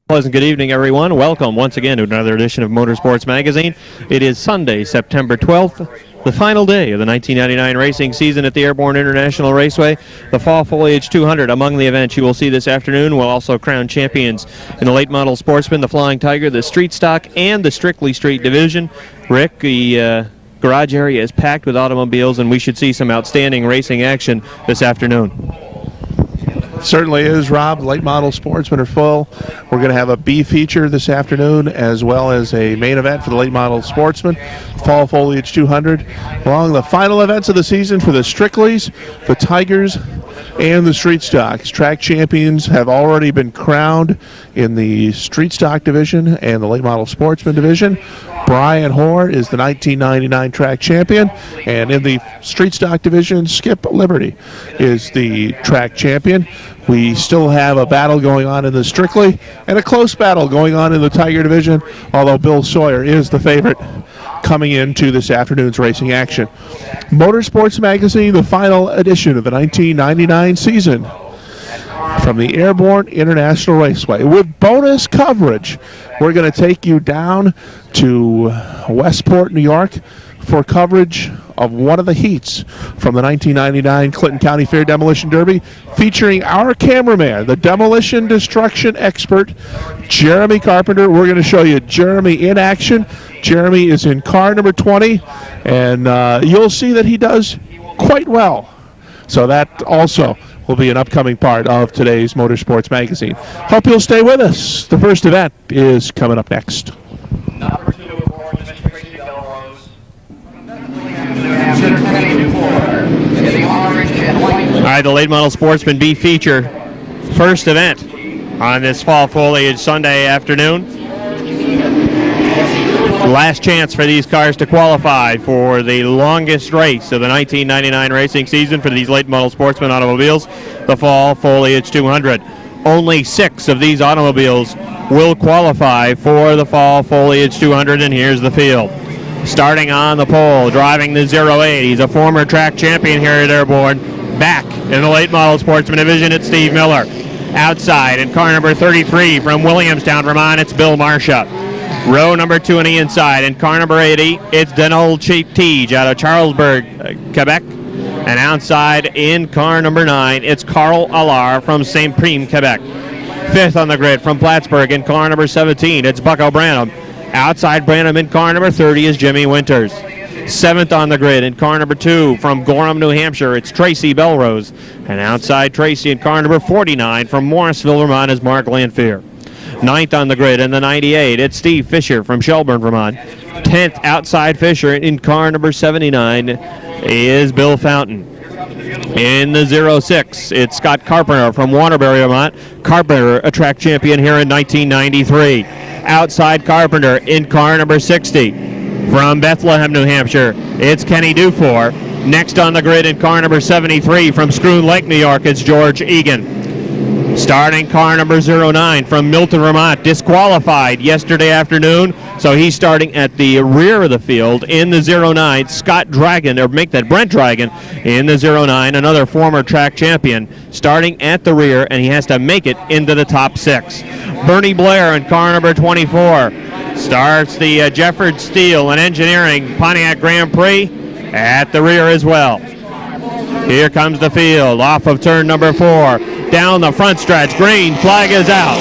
Pleasant good evening, everyone. Welcome once again to another edition of Motorsports Magazine. It is Sunday, September 12th, the final day of the 1999 racing season at the Airborne International Raceway. The Fall Foliage 200 among the events you will see this afternoon will also crown champions in the late model Sportsman, the Flying Tiger, the Street Stock, and the Strictly Street division. Rick, the garage area is packed with automobiles, and we should see some outstanding racing action this afternoon. Certainly is, Rob. Late model Sportsmen are full. We're going to have a B feature this afternoon as well as a main event for the late model Sportsmen, Fall Foliage 200. Along the final events of the season for the Strictlys, the Tigers, and the Street Stocks. Track champions have already been crowned in the Street Stock division and the late model Sportsman division. Brian Hoare is the 1999 track champion, and in the Street Stock division, Skip Liberty is the track champion. We still have a battle going on in the Strictly and a close battle going on in the Tiger division, although Bill Sawyer is the favorite coming into this afternoon's racing action. Motorsports Magazine, the final edition of the 1999 season from the Airborne International Raceway. With bonus coverage, we're going to take you down to Westport, New York for coverage of one of the heats from the 1999 Clinton County Fair Demolition Derby, featuring our cameraman, the demolition destruction expert, Jeremy Carpenter. We're going to show you Jeremy in action. Jeremy is in car number 20, and you'll see that he does quite well. So that also will be an upcoming part of today's Motorsports Magazine. Hope you'll stay with us. The first event is coming up next. Number 2, Tracy Belrose. All right, the late model Sportsman B feature, first event on this Fall Foliage Sunday afternoon. Last chance for these cars to qualify for the longest race of the 1999 racing season for these late model Sportsman automobiles, the Fall Foliage 200. Only 6 of these automobiles will qualify for the Fall Foliage 200, and here's the field. Starting on the pole, driving the 08. He's a former track champion here at Airborne. Back in the late model Sportsman division, it's Steve Miller. Outside in car number 33 from Williamstown, Vermont, it's Bill Marcia. Row number 2 on the inside. In car number 80, it's Donald Teege out of Charlesbourg, Quebec. And outside in car number 9, it's Carl Allard from St. Prime, Quebec. 5th on the grid from Plattsburgh in car number 17, it's Bucko Branham. Outside Branham in car number 30 is Jimmy Winters. 7th on the grid in car number 2 from Gorham, New Hampshire, it's Tracy Belrose. And outside Tracy in car number 49 from Morrisville, Vermont is Mark Lanfear. 9th on the grid in the 98, it's Steve Fisher from Shelburne, Vermont. 10th outside Fisher in car number 79 is Bill Fountain. In the 06, it's Scott Carpenter from Waterbury, Vermont. Carpenter, a track champion here in 1993. Outside Carpenter in car number 60 from Bethlehem, New Hampshire, it's Kenny Dufour. Next on the grid in car number 73 from Scroon Lake, New York, it's George Egan. Starting car number 09 from Milton, Vermont, disqualified yesterday afternoon, so he's starting at the rear of the field in the 09. Scott Dragon, or make that Brent Dragon, in the 09, another former track champion, starting at the rear, and he has to make it into the top 6. Bernie Blair in car number 24 starts the Jefford Steel and Engineering Pontiac Grand Prix at the rear as well. Here comes the field off of turn number 4. Down the front stretch, green flag is out.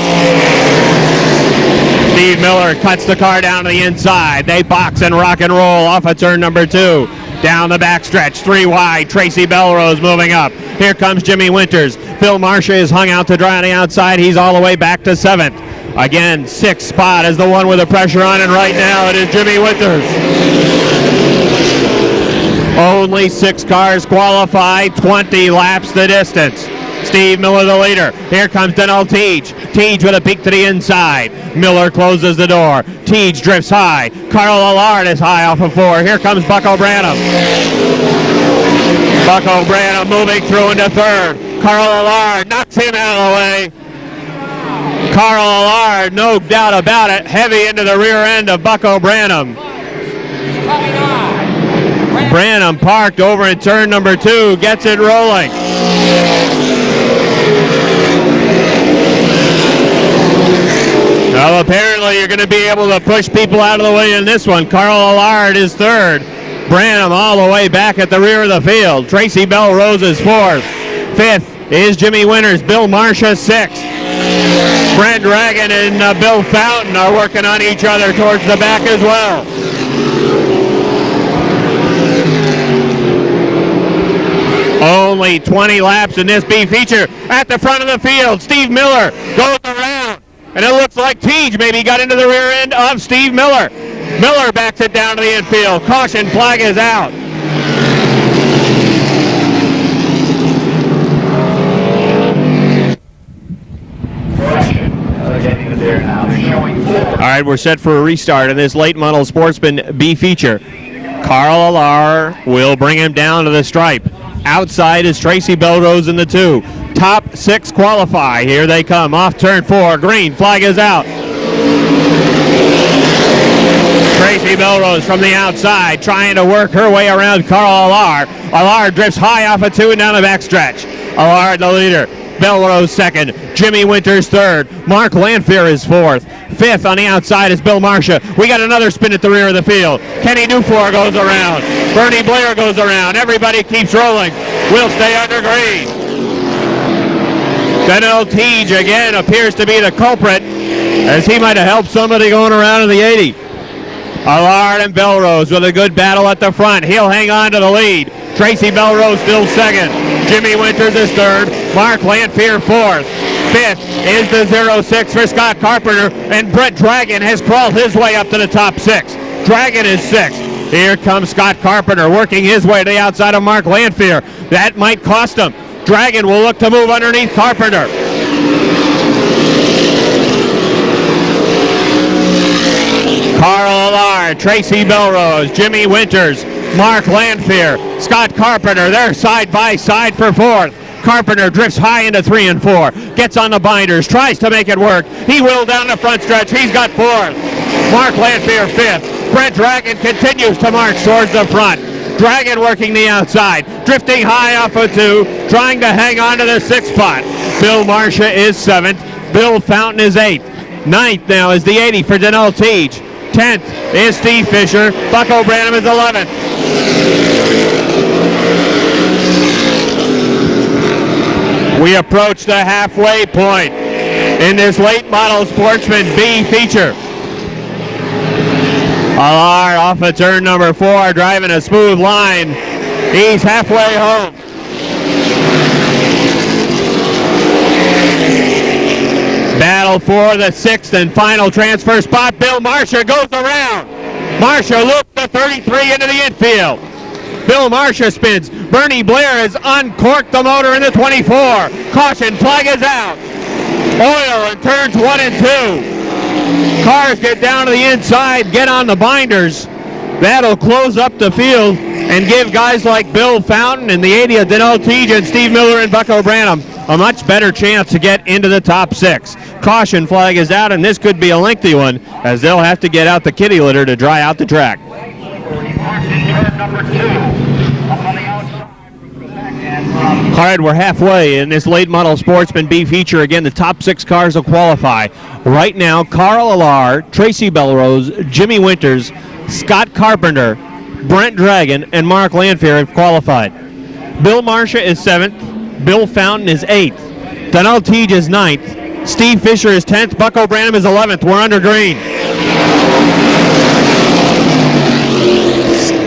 Steve Miller cuts the car down to the inside. They box and rock and roll off of turn number 2. Down the back stretch, 3 wide, Tracy Belrose moving up. Here comes Jimmy Winters. Bill Marcia is hung out to dry on the outside. He's all the way back to 7th. Again, 6th spot is the one with the pressure on, and right now it is Jimmy Winters. Only 6 cars qualify, 20 laps the distance. Steve Miller the leader. Here comes Donald Teege. Teege with a peek to the inside. Miller closes the door. Teege drifts high. Carl Allard is high off of 4. Here comes Bucko Branham. Bucko Branham moving through into 3rd. Carl Allard knocks him out of the way. Carl Allard, no doubt about it, heavy into the rear end of Bucko Branham. Branham parked over in turn number 2, gets it rolling. Well, apparently you're going to be able to push people out of the way in this one. Carl Allard is third. Branham all the way back at the rear of the field. Tracy Belrose is fourth. Fifth is Jimmy Winters. Bill Marcia sixth. Brent Dragon and Bill Fountain are working on each other towards the back as well. Only 20 laps in this B feature. At the front of the field, Steve Miller goes around. And it looks like Teej maybe got into the rear end of Steve Miller. Miller backs it down to the infield. Caution flag is out. All right, we're set for a restart in this late model Sportsman B feature. Carl Allard will bring him down to the stripe. Outside is Tracy Belrose in the 2. Top 6 qualify. Here they come. Off turn 4. Green. Flag is out. Tracy Belrose from the outside trying to work her way around Carl Allard. Allard drifts high off a 2 and down the backstretch. Allard the leader. Belrose second. Jimmy Winters third. Mark Lanfear is fourth. Fifth on the outside is Bill Marcia. We got another spin at the rear of the field. Kenny Dufour goes around. Bernie Blair goes around. Everybody keeps rolling. We'll stay under green. Daniel Teej again appears to be the culprit, as he might have helped somebody going around in the 80. Allard and Belrose with a good battle at the front. He'll hang on to the lead. Tracy Belrose still second. Jimmy Winters is third. Mark Lanfear fourth. Fifth is the 06 for Scott Carpenter, and Brett Dragon has crawled his way up to the top 6. Dragon is sixth. Here comes Scott Carpenter working his way to the outside of Mark Lanfear. That might cost him. Dragon will look to move underneath Carpenter. Carl Allard, Tracy Belrose, Jimmy Winters, Mark Lanfear, Scott Carpenter. They're side by side for fourth. Carpenter drifts high into 3 and 4. Gets on the binders, tries to make it work. He will down the front stretch. He's got fourth. Mark Lanfear fifth. Brent Dragon continues to march towards the front. Dragon working the outside, drifting high off a 2, trying to hang on to the 6th spot. Bill Marcia is 7th. Bill Fountain is 8th. 9th now is the 80 for Daniel Teej. 10th is Steve Fisher. Bucko Branham is 11th. We approach the halfway point in this late model Sportsman B feature. Allard off of turn number 4, driving a smooth line. He's halfway home. Battle for the 6th and final transfer spot. Bill Marcia goes around. Marcia loops the 33 into the infield. Bill Marcia spins. Bernie Blair has uncorked the motor in the 24. Caution flag is out. Oil in turns 1 and 2. Cars get down to the inside, get on the binders. That'll close up the field and give guys like Bill Fountain and the 80 of Daniel Teej and Steve Miller and Bucko Branham a much better chance to get into the top 6. Caution flag is out, and this could be a lengthy one, as they'll have to get out the kitty litter to dry out the track. All right, we're halfway in this late model Sportsman B feature. Again, the top 6 cars will qualify. Right now, Carl Allard, Tracy Belrose, Jimmy Winters, Scott Carpenter, Brent Dragon, and Mark Lanfear have qualified. Bill Marcia is 7th. Bill Fountain is 8th. Daniel Teej is 9th. Steve Fisher is 10th. Bucko Branham is 11th. We're under green.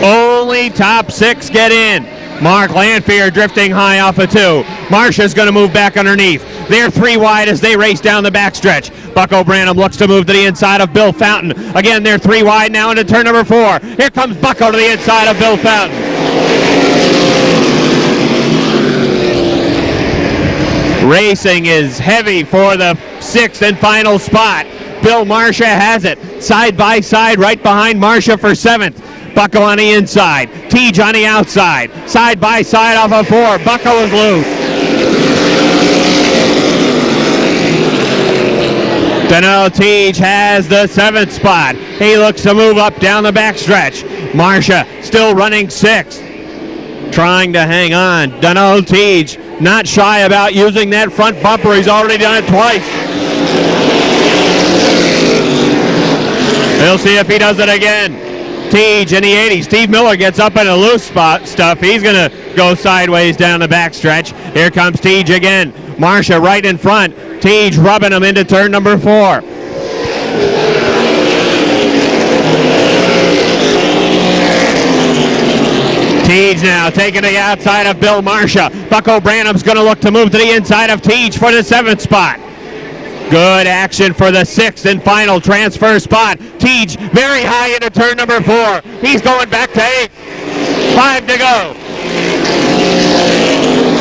Only top 6 get in. Mark Lanfear drifting high off a 2. Marcia's going to move back underneath. They're 3 wide as they race down the backstretch. Bucko Branham looks to move to the inside of Bill Fountain. Again, they're 3 wide now into turn number 4. Here comes Bucko to the inside of Bill Fountain. Racing is heavy for the 6th and final spot. Bill Marcia has it. Side by side right behind Marcia for 7th. Bucko on the inside. Teej on the outside. Side by side off of 4. Bucko is loose. Daniel Teej has the 7th spot. He looks to move up down the backstretch. Marcia still running 6th. Trying to hang on. Daniel Teej not shy about using that front bumper. He's already done it twice. We'll see if he does it again. Teej in the 80. Steve Miller gets up in a loose spot stuff. He's going to go sideways down the backstretch. Here comes Teej again. Marcia right in front. Teej rubbing him into turn number 4. Teej now taking the outside of Bill Marcia. Bucko Branham's going to look to move to the inside of Teej for the 7th spot. Good action for the 6th and final transfer spot. Teej very high into turn number 4. He's going back to 8. 5 to go.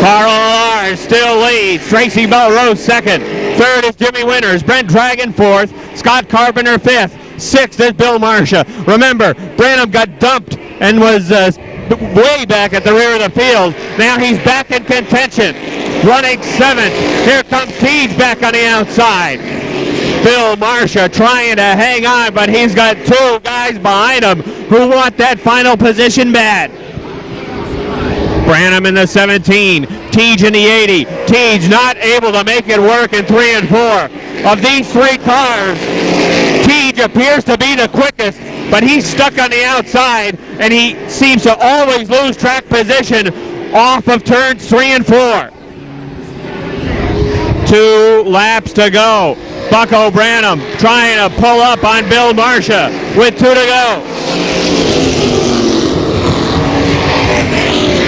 Carl Lars still leads. Tracy Belrose 2nd. 3rd is Jimmy Winters. Brent Dragon 4th. Scott Carpenter 5th. 6th is Bill Marcia. Remember, Branham got dumped and was way back at the rear of the field. Now he's back in contention. Running 7th. Here comes Teej back on the outside. Bill Marcia trying to hang on, but he's got 2 guys behind him who want that final position bad. Branham in the 17. Teej in the 80. Teej not able to make it work in 3 and 4. Of these 3 cars, Teej appears to be the quickest, but he's stuck on the outside, and he seems to always lose track position off of turns 3 and 4. 2 laps to go. Bucko Branham trying to pull up on Bill Marcia with 2 to go.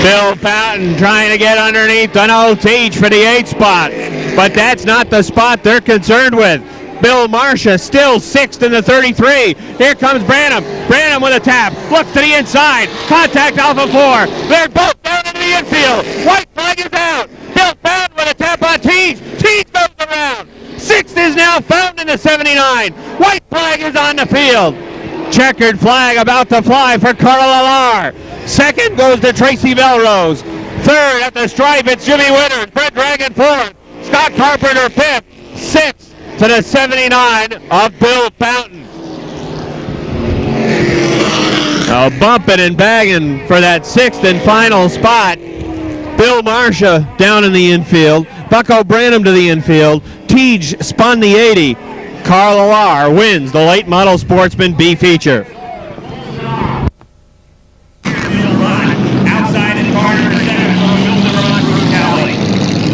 Bill Fountain trying to get underneath an old Teej for the 8th spot, but that's not the spot they're concerned with. Bill Marcia still 6th in the 33. Here comes Branham. Branham with a tap. Look to the inside. Contact off of 4. They're both down in the infield. White flag is out. Bill Fountain with a tap on Teej. Teej goes around. 6th is now Fountain in the 79. White flag is on the field. Checkered flag about to fly for Carl Alar. 2nd goes to Tracy Belrose. 3rd at the stripe, it's Jimmy Winters. Brett Dragon 4th. Scott Carpenter 5th. 6th to the 79 of Bill Fountain. Now bumping and bagging for that 6th and final spot. Bill Marcia down in the infield. Bucko Branham to the infield. Teej spun the 80. Carl Alar wins the late model sportsman B feature. Outside in car number 7 from Milton Brutality.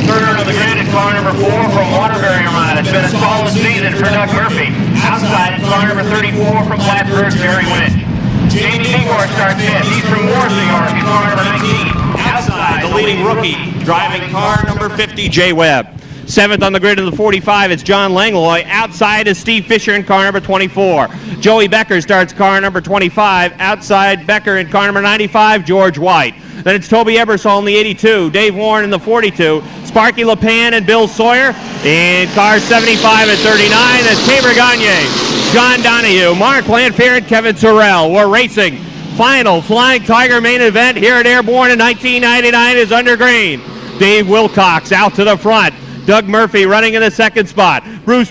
Third on the grid in car number 4 from Waterbury Vermont. It's been a solid season for Doug Murphy. Outside in car number 34 from Plattsburgh, Jerry Winch. Jamie Igor starts 5th. He's from Warsaw, New York, in car number 19. Outside, the leading rookie, driving car number 50, Jay Webb. 7th on the grid in the 45, it's John Langlois. Outside is Steve Fisher in car number 24. Joey Becker starts car number 25. Outside Becker in car number 95, George White. Then it's Toby Ebersol in the 82, Dave Warren in the 42, Sparky LePan and Bill Sawyer in cars 75 and 39. That's Tabor Gagne, John Donahue, Mark Lanfear, and Kevin Sorrell. We're racing. Final Flying Tiger main event here at Airborne in 1999 is under green. Dave Wilcox out to the front. Doug Murphy running in the 2nd spot. Bruce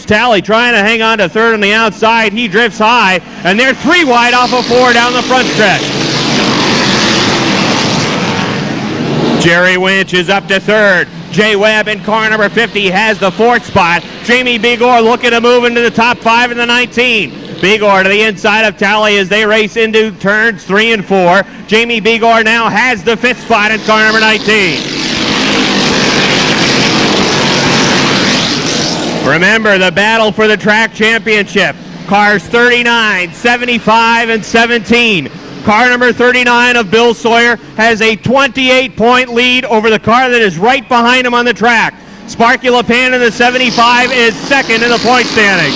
Talley trying to hang on to 3rd on the outside. He drifts high, and they're 3 wide off of 4 down the front stretch. Jerry Winch is up to 3rd. Jay Webb in car number 50 has the 4th spot. Jamie Bigor looking to move into the top 5 in the 19. Bigor to the inside of Talley as they race into turns 3 and 4. Jamie Bigor now has the 5th spot in car number 19. Remember the battle for the track championship. Cars 39, 75, and 17. Car number 39 of Bill Sawyer has a 28-point lead over the car that is right behind him on the track. Sparky LePan in the 75 is 2nd in the point standings.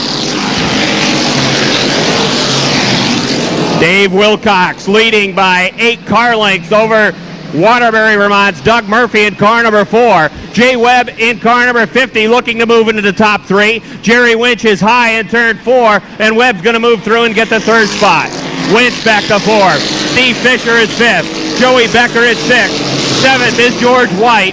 Dave Wilcox leading by 8 car lengths over Waterbury Vermont's Doug Murphy in car number 4. Jay Webb in car number 50 looking to move into the top 3. Jerry Winch is high in turn 4, and Webb's going to move through and get the 3rd spot. Winch back to 4th. Steve Fisher is 5th. Joey Becker is 6th. 7th is George White.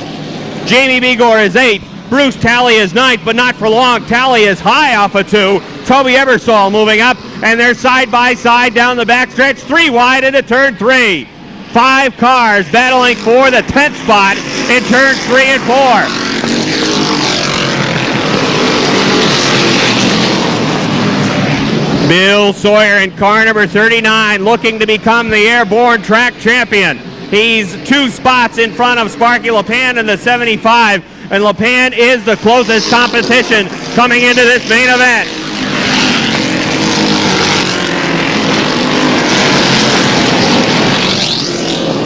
Jamie Bigor is 8th. Bruce Talley is 9th, but not for long. Talley is high off of 2. Toby Ebersol moving up, and they're side by side down the backstretch, 3 wide into turn 3. 5 cars battling for the 10th spot in turns 3 and 4. Bill Sawyer in car number 39 looking to become the Airborne track champion. He's 2 spots in front of Sparky LePan in the 75, and LePan is the closest competition coming into this main event.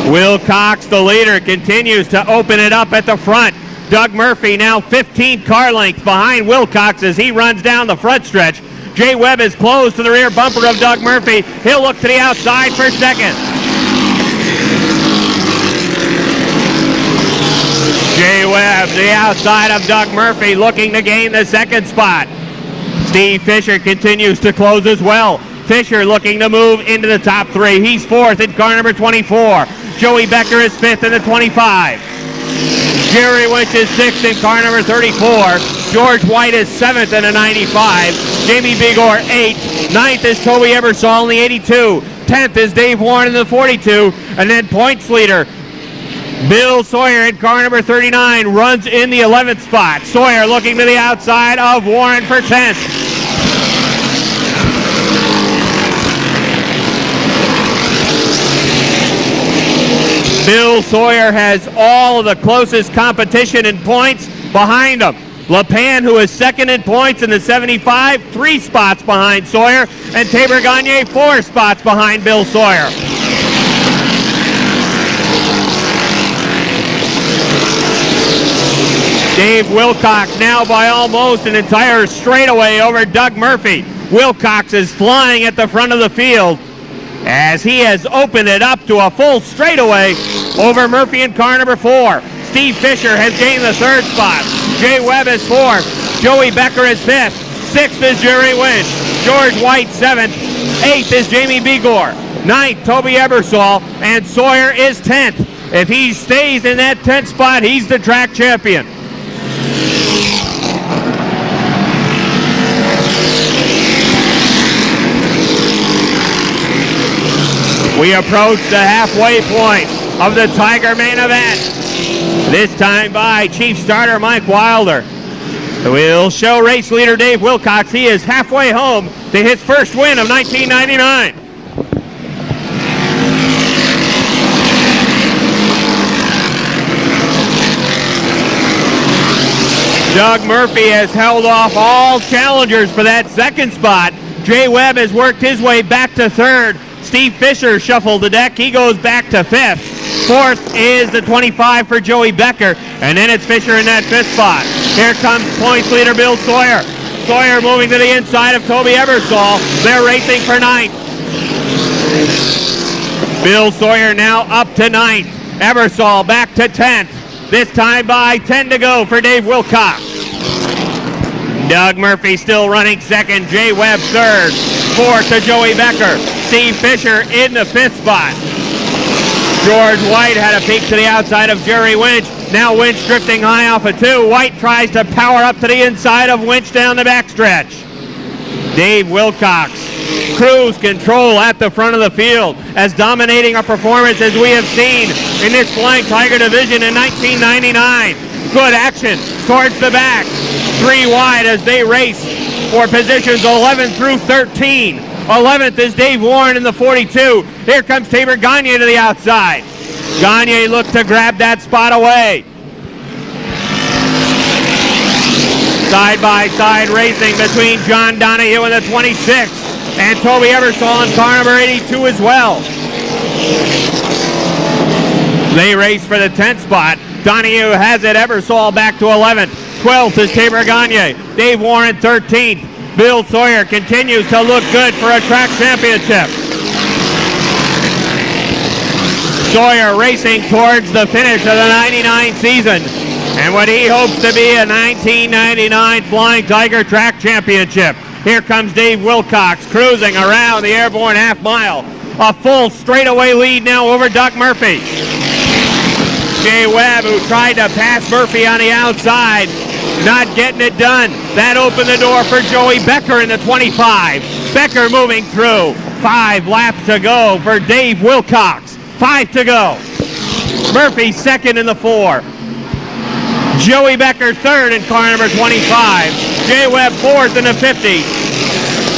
Will Cox, the leader, continues to open it up at the front. Doug Murphy now 15 car lengths behind Will Cox as he runs down the front stretch. Jay Webb is close to the rear bumper of Doug Murphy. He'll look to the outside for second. Jay Webb to the outside of Doug Murphy looking to gain the second spot. Steve Fisher continues to close as well. Fisher looking to move into the top 3. He's 4th in car number 24. Joey Becker is 5th in the 25. Jerry Winch is 6th in car number 34. George White is 7th in the 95. Jamie Bigor 8th. 9th is Toby Ebersol in the 82. 10th is Dave Warren in the 42. And then points leader Bill Sawyer in car number 39 runs in the 11th spot. Sawyer looking to the outside of Warren for 10th. Bill Sawyer has all of the closest competition in points behind him. LePan, who is 2nd in points in the 75, 3 spots behind Sawyer, and Tabor Gagne 4 spots behind Bill Sawyer. Dave Wilcox now by almost an entire straightaway over Doug Murphy. Wilcox is flying at the front of the field as he has opened it up to a full straightaway over Murphy in car number 4. Steve Fisher has gained the 3rd spot. Jay Webb is 4th. Joey Becker is 5th. 6th is Jerry Winch. George White 7th. 8th is Jamie Bigor. 9th, Toby Ebersol. And Sawyer is 10th. If he stays in that 10th spot, he's the track champion. We approach the halfway point of the Tiger main event. This time by Chief Starter Mike Wilder. We'll show race leader Dave Wilcox. He is halfway home to his first win of 1999. Doug Murphy has held off all challengers for that 2nd spot. Jay Webb has worked his way back to 3rd. Steve Fisher shuffled the deck. He goes back to 5th. 4th is the 25 for Joey Becker. And then it's Fisher in that 5th spot. Here comes points leader Bill Sawyer. Sawyer moving to the inside of Toby Ebersol. They're racing for 9th. Bill Sawyer now up to 9th. Ebersol back to 10th. This time by 10 to go for Dave Wilcox. Doug Murphy still running 2nd. Jay Webb 3rd. 4th to Joey Becker. Steve Fisher in the 5th spot. George White had a peek to the outside of Jerry Winch. Now Winch drifting high off of 2. White tries to power up to the inside of Winch down the backstretch. Dave Wilcox, cruise control at the front of the field, as dominating a performance as we have seen in this Flying Tiger division in 1999. Good action towards the back. 3 wide as they race for positions 11 through 13. 11th is Dave Warren in the 42. Here comes Tabor Gagne to the outside. Gagne looks to grab that spot away. Side-by-side racing between John Donahue in the 26 and Toby Ebersol in car number 82 as well. They race for the 10th spot. Donahue has it. Ebersol back to 11th. 12th is Tabor Gagne. Dave Warren 13th. Bill Sawyer continues to look good for a track championship. Sawyer racing towards the finish of the 99 season and what he hopes to be a 1999 Flying Tiger Track Championship. Here comes Dave Wilcox cruising around the Airborne half mile. A full straightaway lead now over Doug Murphy. Jay Webb, who tried to pass Murphy on the outside, not getting it done. That opened the door for Joey Becker in the 25. Becker moving through. 5 laps to go for Dave Wilcox. 5 to go. Murphy 2nd in the 4. Joey Becker 3rd in car number 25. Jay Webb 4th in the 50.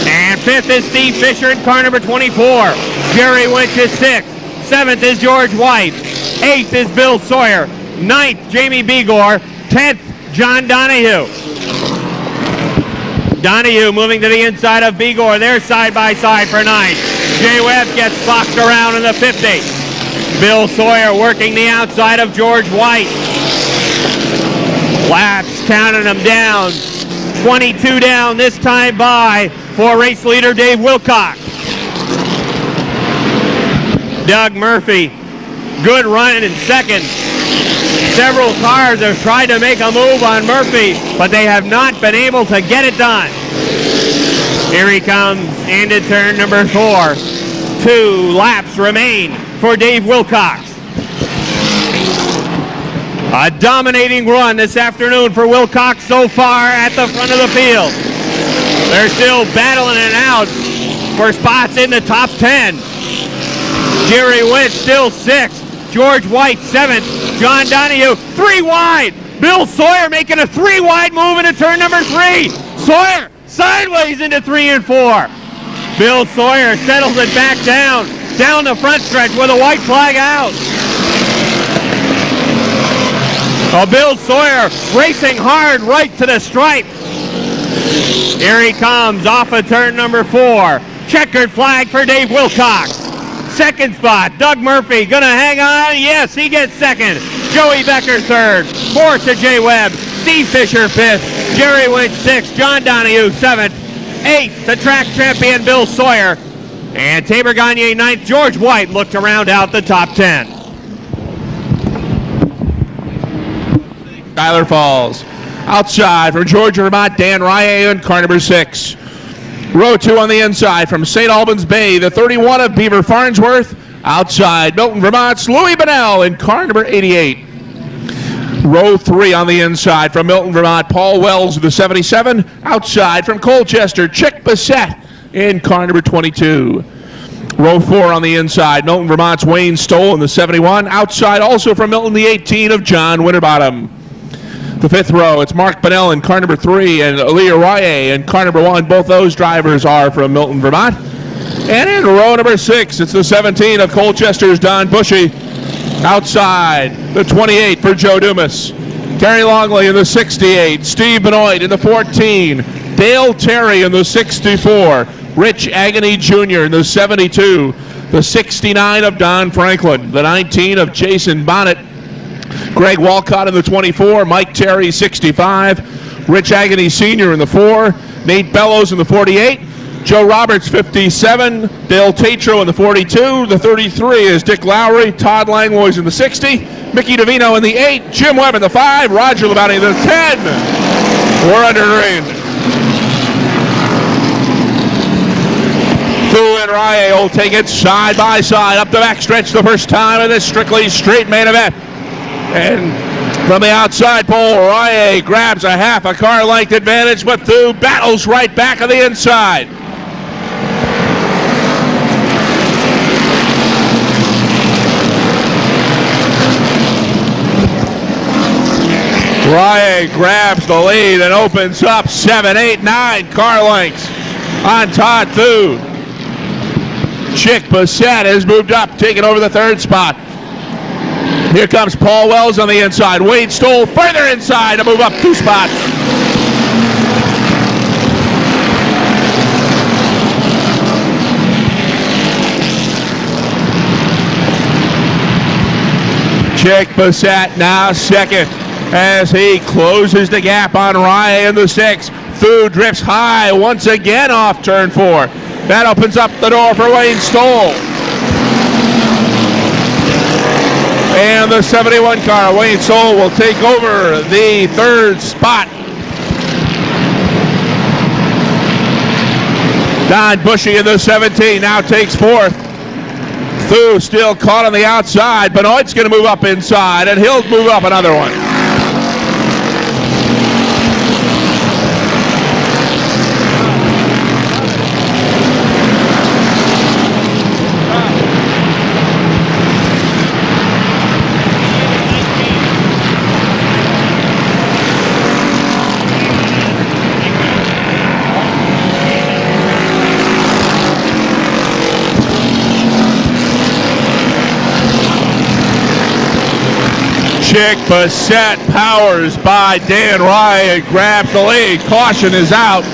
And fifth is Steve Fisher in car number 24. Jerry Winch is sixth. Seventh is George White. Eighth is Bill Sawyer. Ninth, Jamie Begor. 10th, John Donahue. Donahue moving to the inside of Begor. They're side by side for ninth. Jay Webb gets boxed around in the 50. Bill Sawyer working the outside of George White. Laps counting them down. 22 down this time by for race leader Dave Wilcox. Doug Murphy, good run in second. Several cars have tried to make a move on Murphy, but they have not been able to get it done. Here he comes into turn number 4. 2 laps remain for Dave Wilcox. A dominating run this afternoon for Wilcox so far at the front of the field. They're still battling it out for spots in the top 10. Jerry Winch still 6th. George White 7th. John Donahue 3 wide. Bill Sawyer making a 3 wide move into turn number 3. Sawyer sideways into 3 and 4. Bill Sawyer settles it back down the front stretch with a white flag out. Bill Sawyer racing hard right to the stripe. Here he comes off of turn number 4. Checkered flag for Dave Wilcox. Second spot, Doug Murphy gonna hang on. Yes, he gets second. Joey Becker third. Fourth to Jay Webb. Steve Fisher fifth. Jerry Winch sixth. John Donahue seventh. Eighth, the track champion Bill Sawyer. And Tabor Gagne ninth. George White looked to round out the top 10. Tyler Falls. Outside from Georgia, Vermont, Dan Rye in car number 6. Row 2 on the inside from St. Albans Bay, the 31 of Beaver Farnsworth. Outside, Milton, Vermont's Louis Bonnell in car number 88. Row 3 on the inside from Milton, Vermont, Paul Wells of the 77. Outside from Colchester, Chick Bissett in car number 22. Row 4 on the inside, Milton, Vermont's Wayne Stoll in the 71. Outside also from Milton, the 18 of John Winterbottom. The 5th row, it's Mark Bonnell in car number 3 and Aaliyah Rye in car number 1. Both those drivers are from Milton, Vermont. And in row number 6, it's the 17 of Colchester's Don Bushy. Outside, the 28 for Joe Dumas. Terry Longley in the 68. Steve Benoit in the 14. Dale Terry in the 64. Rich Agony Jr. in the 72. The 69 of Don Franklin. The 19 of Jason Bonnet. Greg Walcott in the 24, Mike Terry 65, Rich Agony Sr. in the 4, Nate Bellows in the 48, Joe Roberts 57, Dale Tatro in the 42, the 33 is Dick Lowry, Todd Langlois in the 60, Mickey DeVino in the 8, Jim Webb in the 5, Roger Labonte in the 10. We're under green. Fu and Rye will take it side by side up the backstretch the first time in this strictly straight main event. And from the outside pole, Rye grabs a half a car length advantage, but Thu battles right back on the inside. Rye grabs the lead and opens up 7, 8, 9 car lengths on Todd Thu. Chick Bissett has moved up, taking over the 3rd spot. Here comes Paul Wells on the inside. Wayne Stoll further inside to move up 2 spots. Chick Bissett now second as he closes the gap on Rye in the 6. Thu drifts high once again off turn 4. That opens up the door for Wayne Stoll. And the 71 car, Wayne Stoll, will take over the 3rd spot. Don Bushy in the 17 now takes 4th. Thu still caught on the outside. Benoit's going to move up inside, and he'll move up another one. Chick Bassett powers by Dan Rye and grabs the lead. Caution is out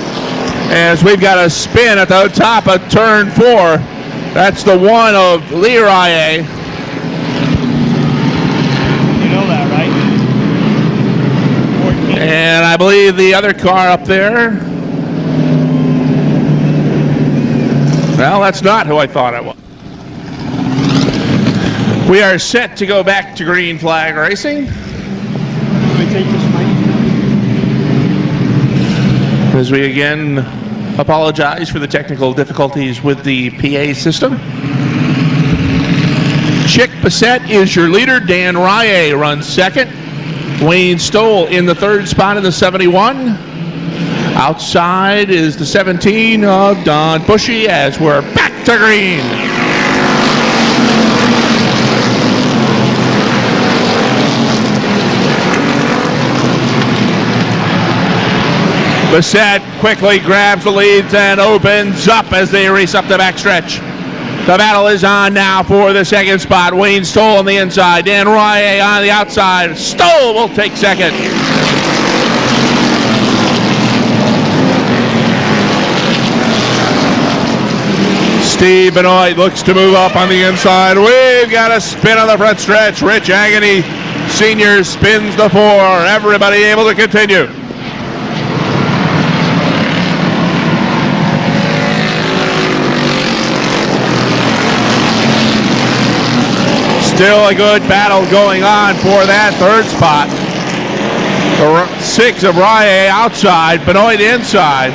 as we've got a spin at the top of turn 4. That's the one of Leroy. You know that, right? 14. And I believe the other car up there, well, that's not who I thought it was. We are set to go back to green flag racing. As we again apologize for the technical difficulties with the PA system. Chick Bassett is your leader. Dan Rye runs second. Wayne Stoll in the third spot in the 71. Outside is the 17 of Don Bushy as we're back to green. Bassett quickly grabs the leads and opens up as they race up the backstretch. The battle is on now for the second spot. Wayne Stoll on the inside. Dan Rye on the outside. Stoll will take second. Steve Benoit looks to move up on the inside. We've got a spin on the front stretch. Rich Agony Sr. spins the 4. Everybody able to continue. Still a good battle going on for that third spot. The 6 of Rye outside, Benoit inside.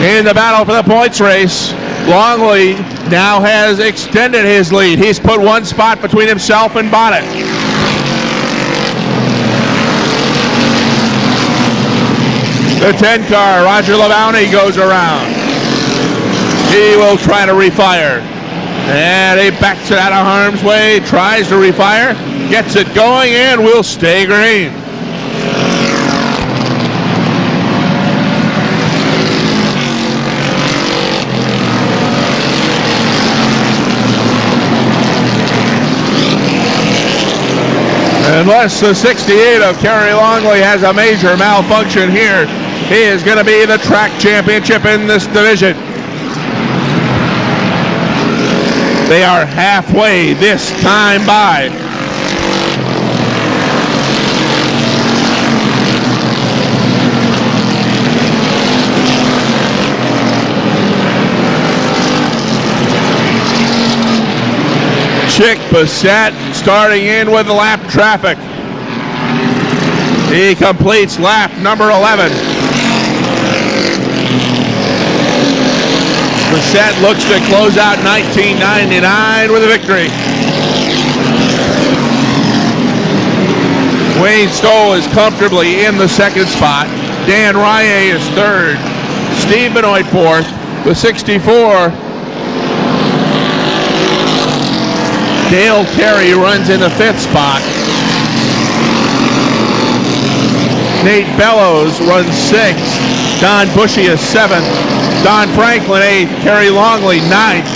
In the battle for the points race, Longley now has extended his lead. He's put one spot between himself and Bonnet. The 10 car, Roger Labounty, goes around. He will try to refire. And he backs it out of harm's way, tries to refire, gets it going, and will stay green. Unless the 68 of Kerry Longley has a major malfunction here, he is going to be the track championship in this division. They are halfway this time by. Chick Bassett starting in with the lap traffic. He completes lap number 11. Bassett looks to close out 1999 with a victory. Wayne Stoll is comfortably in the second spot. Dan Rye is third. Steve Benoit fourth. The 64. Dale Terry runs in the fifth spot. Nate Bellows runs sixth. Don Bushy is seventh. Don Franklin 8th, Kerry Longley 9th,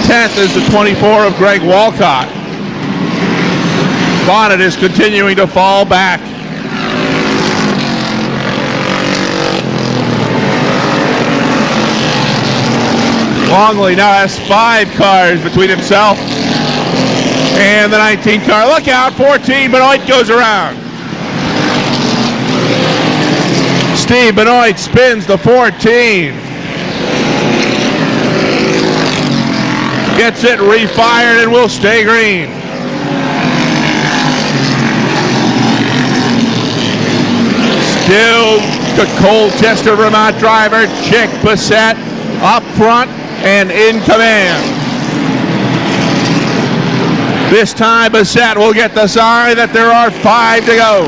10th is the 24 of Greg Walcott. Bonnet is continuing to fall back. Longley now has 5 cars between himself and the 19 car. Look out, 14, Benoit goes around. Steve Benoit spins the 14. Gets it refired and will stay green. Still the Colchester, Vermont driver, Chick Bassett, up front and in command. This time Bassett will get the sign that there are 5 to go.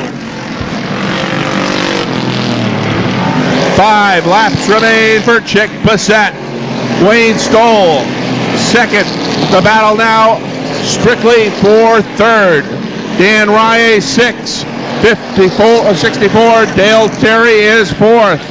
5 laps remain for Chick Bassett. Wayne Stoll second. The battle now strictly for third. Dan Rye 6. 64. Dale Terry is fourth.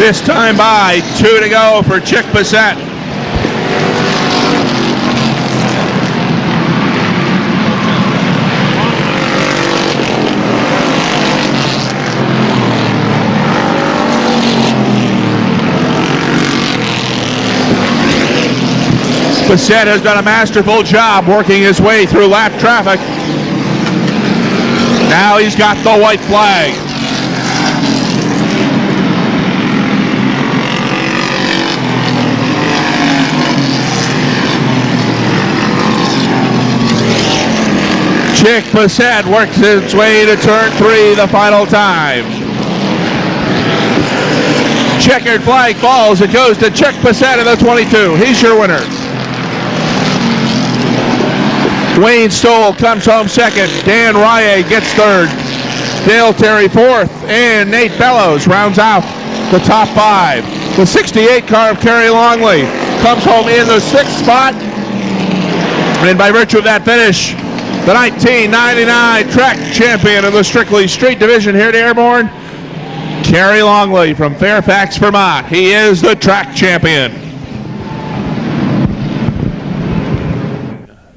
This time by 2 to go for Chick Bissett. Bissett has done a masterful job working his way through lap traffic. Now he's got the white flag. Chick Bissett works his way to turn 3 the final time. Checkered flag falls. It goes to Chick Bissett in the 22. He's your winner. Wayne Stoll comes home second. Dan Rye gets third. Dale Terry fourth. And Nate Bellows rounds out the top 5. The 68 car of Kerry Longley comes home in the 6th spot. And by virtue of that finish, the 1999 track champion of the Strictly Street Division here at Airborne, Kerry Longley from Fairfax, Vermont. He is the track champion.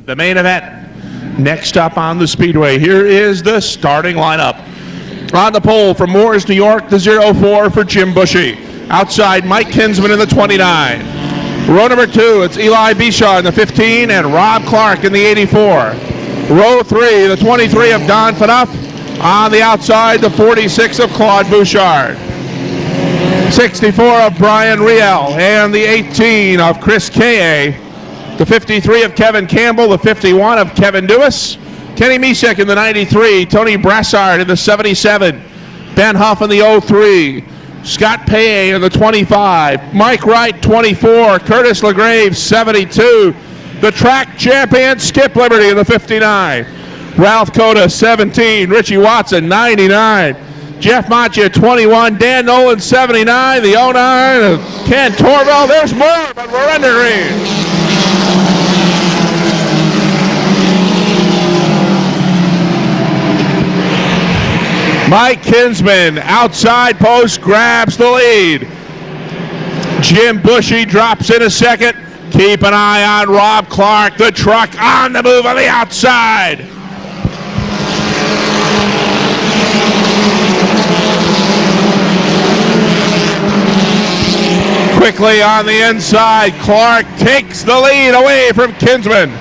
The main event next up on the Speedway. Here is the starting lineup. On the pole from Moores, New York, the 04 for Jim Bushy. Outside, Mike Kinsman in the 29. Row number 2, it's Eli Bishaw in the 15 and Rob Clark in the 84. Row 3, the 23 of Don Phaneuf. On the outside, the 46 of Claude Bouchard. 64 of Brian Riel and the 18 of Chris Kaye. The 53 of Kevin Campbell, the 51 of Kevin Dewis. Kenny Misek in the 93, Tony Brassard in the 77, Ben Huff in the 03, Scott Paye in the 25, Mike Wright 24, Curtis LaGrave 72, the track champion Skip Liberty in the 59, Ralph Cota 17, Richie Watson 99, Jeff Macchia 21, Dan Nolan 79, the 09 of Ken Torvell. There's more, but we're under green. Mike Kinsman, outside post, grabs the lead. Jim Bushy drops in a second. Keep an eye on Rob Clark, the truck on the move on the outside. Quickly on the inside, Clark takes the lead away from Kinsman.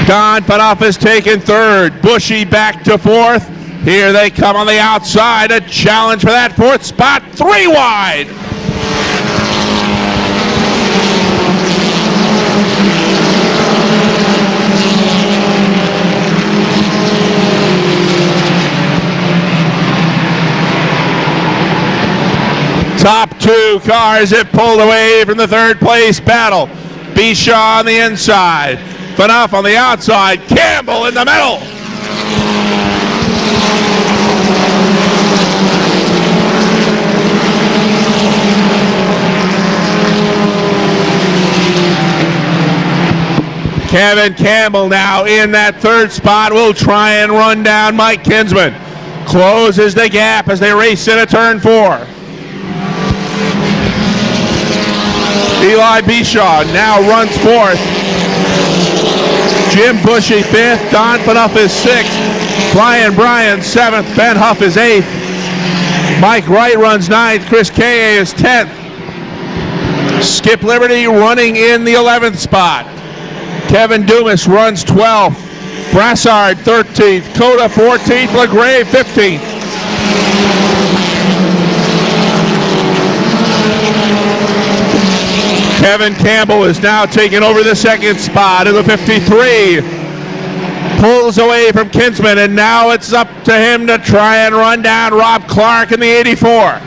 Don Phaneuf is taken third. Bushy back to fourth. Here they come on the outside. A challenge for that 4th spot. 3 wide. Top 2 cars have pulled away from the 3rd place battle. Bishaw on the inside. Phaneuf on the outside, Campbell in the middle. Kevin Campbell now in that 3rd spot will try and run down Mike Kinsman. Closes the gap as they race into turn 4. Eli Bishaw now runs 4th. Jim Bushy 5th, Don Phaneuf is 6th, Brian 7th, Ben Huff is 8th, Mike Wright runs 9th, Chris Kaye is 10th, Skip Liberty running in the 11th spot, Kevin Dumas runs 12th, Brassard 13th, Cota 14th, LaGrave 15th. Kevin Campbell is now taking over the 2nd spot in the 53. Pulls away from Kinsman, and now it's up to him to try and run down Rob Clark in the 84.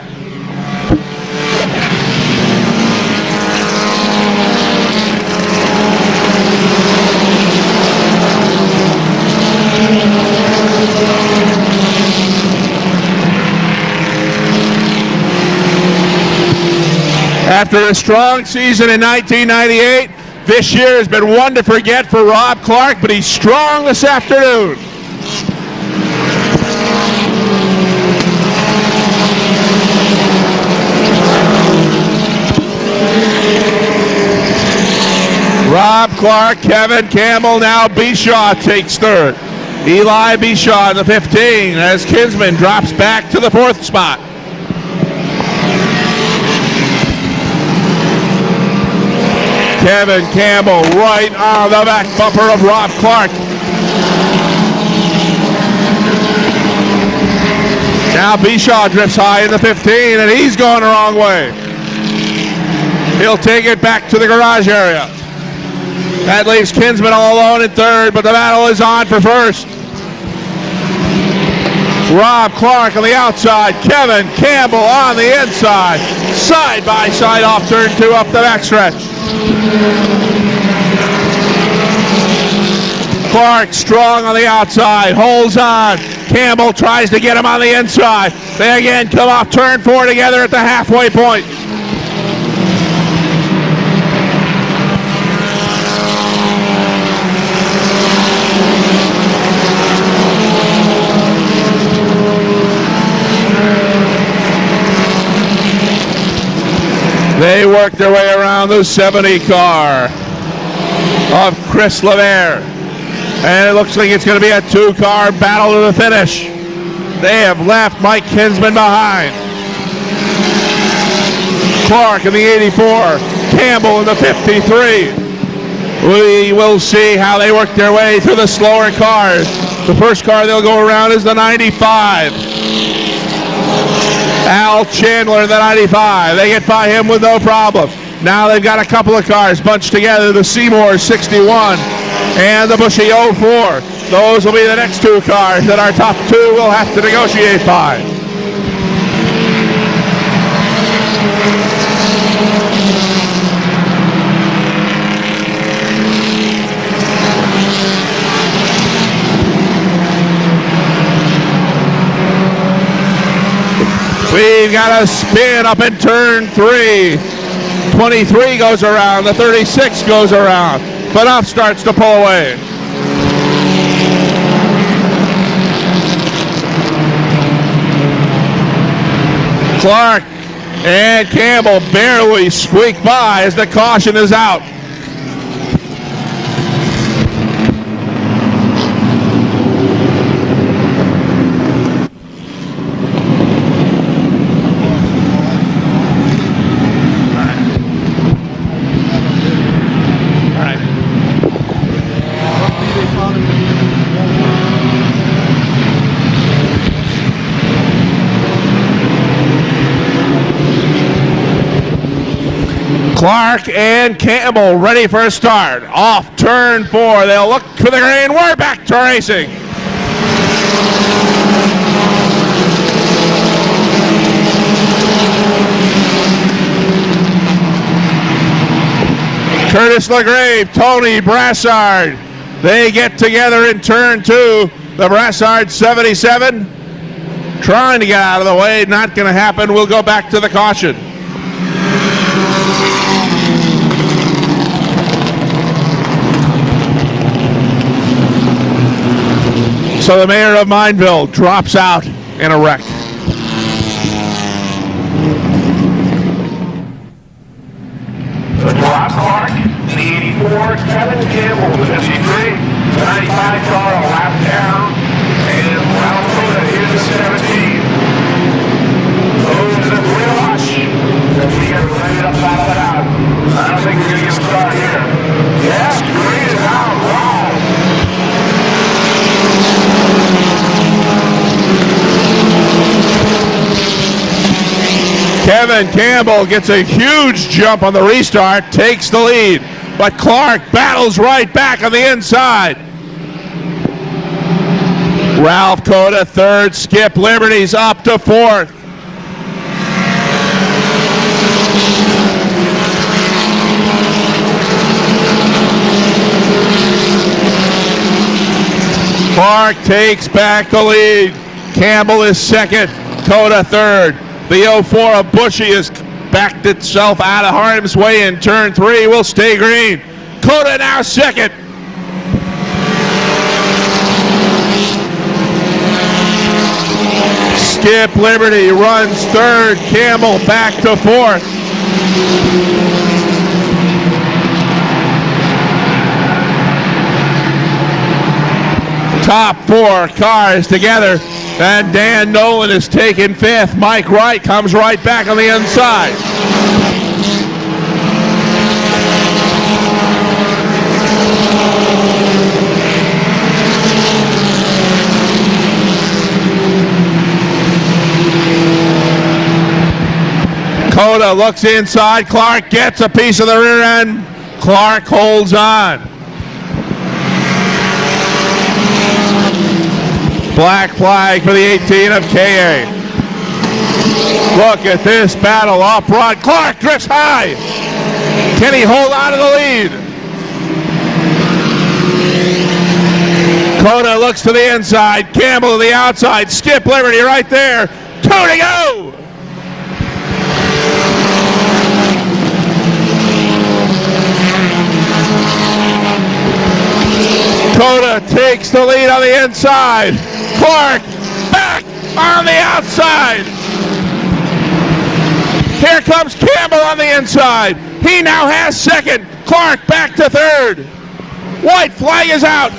After a strong season in 1998, this year has been one to forget for Rob Clark, but he's strong this afternoon. Rob Clark, Kevin Campbell, now Bishaw takes third. Eli Bishaw in the 15 as Kinsman drops back to the 4th spot. Kevin Campbell right on the back bumper of Rob Clark. Now Bishaw drifts high in the 15 and he's going the wrong way. He'll take it back to the garage area. That leaves Kinsman all alone in 3rd, but the battle is on for 1st. Rob Clark on the outside, Kevin Campbell on the inside. Side by side off turn 2 up the backstretch. Clark strong on the outside, holds on. Campbell tries to get him on the inside. They again come off turn 4 together at the halfway point. They work their way around the 70 car of Chris LeVere. And it looks like it's going to be a 2-car battle to the finish. They have left Mike Kinsman behind. Clark in the 84, Campbell in the 53. We will see how they work their way through the slower cars. The first car they'll go around is the 95. Al Chandler in the 95. They get by him with no problem. Now they've got a couple of cars bunched together, the Seymour 61 and the Bushy 04. Those will be the next 2 cars that our top 2 will have to negotiate by. We've got a spin up in turn 3. 23 goes around, the 36 goes around. Phaneuf starts to pull away. Clark and Campbell barely squeak by as the caution is out. Clark and Campbell ready for a start. Off turn 4. They'll look for the green. We're back to racing. Curtis LaGrave, Tony Brassard. They get together in turn 2. The Brassard 77 trying to get out of the way. Not going to happen. We'll go back to the caution. So the mayor of Mineville drops out in a wreck. The Rob Clark, the 84, Kevin Campbell, the 53, the 95 car on lap down, and Ralph Coda here the 17. Those to the Foliage. We are ready to battle it out. I don't think we're going to get started here. Yes, green is out. Wow. Kevin Campbell gets a huge jump on the restart, takes the lead, but Clark battles right back on the inside. Ralph Coda 3rd, Skip Liberty's up to 4th. Clark takes back the lead. Campbell is 2nd, Coda 3rd. The 04 of Bushy has backed itself out of harm's way in turn 3. Will stay green. Coda now 2nd. Skip Liberty runs 3rd. Campbell back to 4th. Top 4 cars together. And Dan Nolan is taking 5th. Mike Wright comes right back on the inside. Coda looks inside. Clark gets a piece of the rear end. Clark holds on. Black flag for the 18 of KA. Look at this battle up front. Clark drifts high. Can he hold on to the lead? Coda looks to the inside. Campbell to the outside. Skip Liberty right there. 2 to go. Coda takes the lead on the inside. Clark back on the outside. Here comes Campbell on the inside. He now has second. Clark back to third. White flag is out.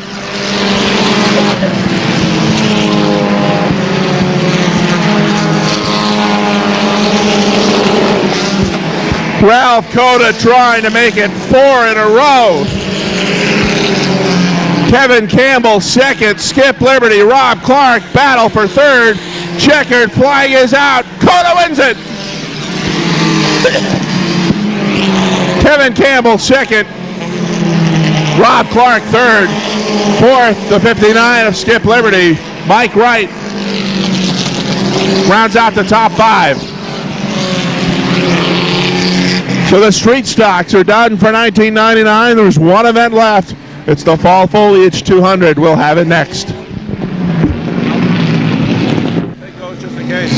Ralph Coda trying to make it 4 in a row. Kevin Campbell second, Skip Liberty, Rob Clark battle for third. Checkered flag is out. Coda wins it. Kevin Campbell second, Rob Clark third. Fourth, the 59 of Skip Liberty. Mike Wright rounds out the top 5. So the street stocks are done for 1999. There's one event left. It's the Fall Foliage 200. We'll have it next. It goes just in case.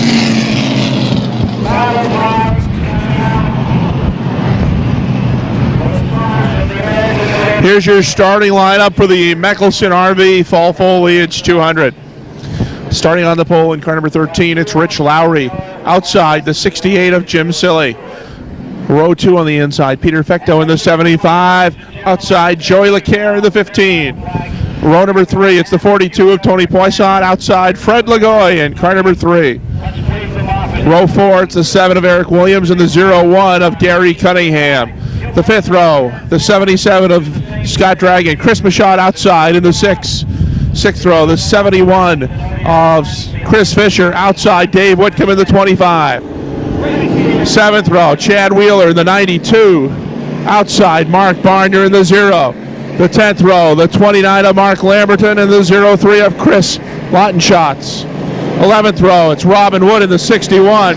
Here's your starting lineup for the Mickelson RV Fall Foliage 200. Starting on the pole in car number 13, it's Rich Lowry. Outside, the 68 of Jim Silly. Row 2 on the inside, Peter Fecto in the 75. Outside, Joey LeCaire in the 15. Row number 3, it's the 42 of Tony Poisson. Outside, Fred Lagoy in car number 3. Row 4, it's the 7 of Eric Williams and the 01 of Gary Cunningham. The 5th row, the 77 of Scott Dragon. Chris Michaud outside in the 6. 6th row, the 71 of Chris Fisher. Outside, Dave Whitcomb in the 25. 7th row, Chad Wheeler in the 92. Outside, Mark Barnier in the 0. The 10th row, the 29 of Mark Lamberton and the 03 of Chris Lautenschatz. 11th row, it's Robin Wood in the 61.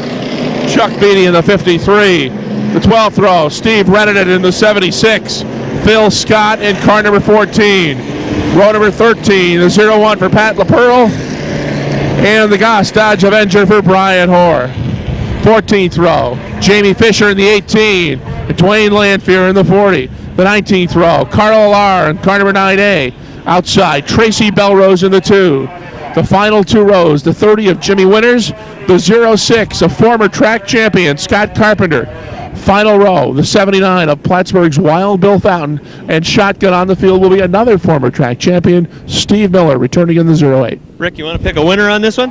Chuck Beatty in the 53. The 12th row, Steve Reddit in the 76. Phil Scott in car number 14. Row number 13, the 01 for Pat LaPearl. And the Goss Dodge Avenger for Brian Hoare. 14th row, Jamie Fisher in the 18, and Dwayne Lanfear in the 40. The 19th row, Carl Alar in car number 9A. Outside, Tracy Belrose in the 2. The final 2 rows, the 30 of Jimmy Winters, the 06 of former track champion Scott Carpenter. Final row, the 79 of Plattsburgh's Wild Bill Fountain, and shotgun on the field will be another former track champion, Steve Miller, returning in the 08. Rick, you want to pick a winner on this one?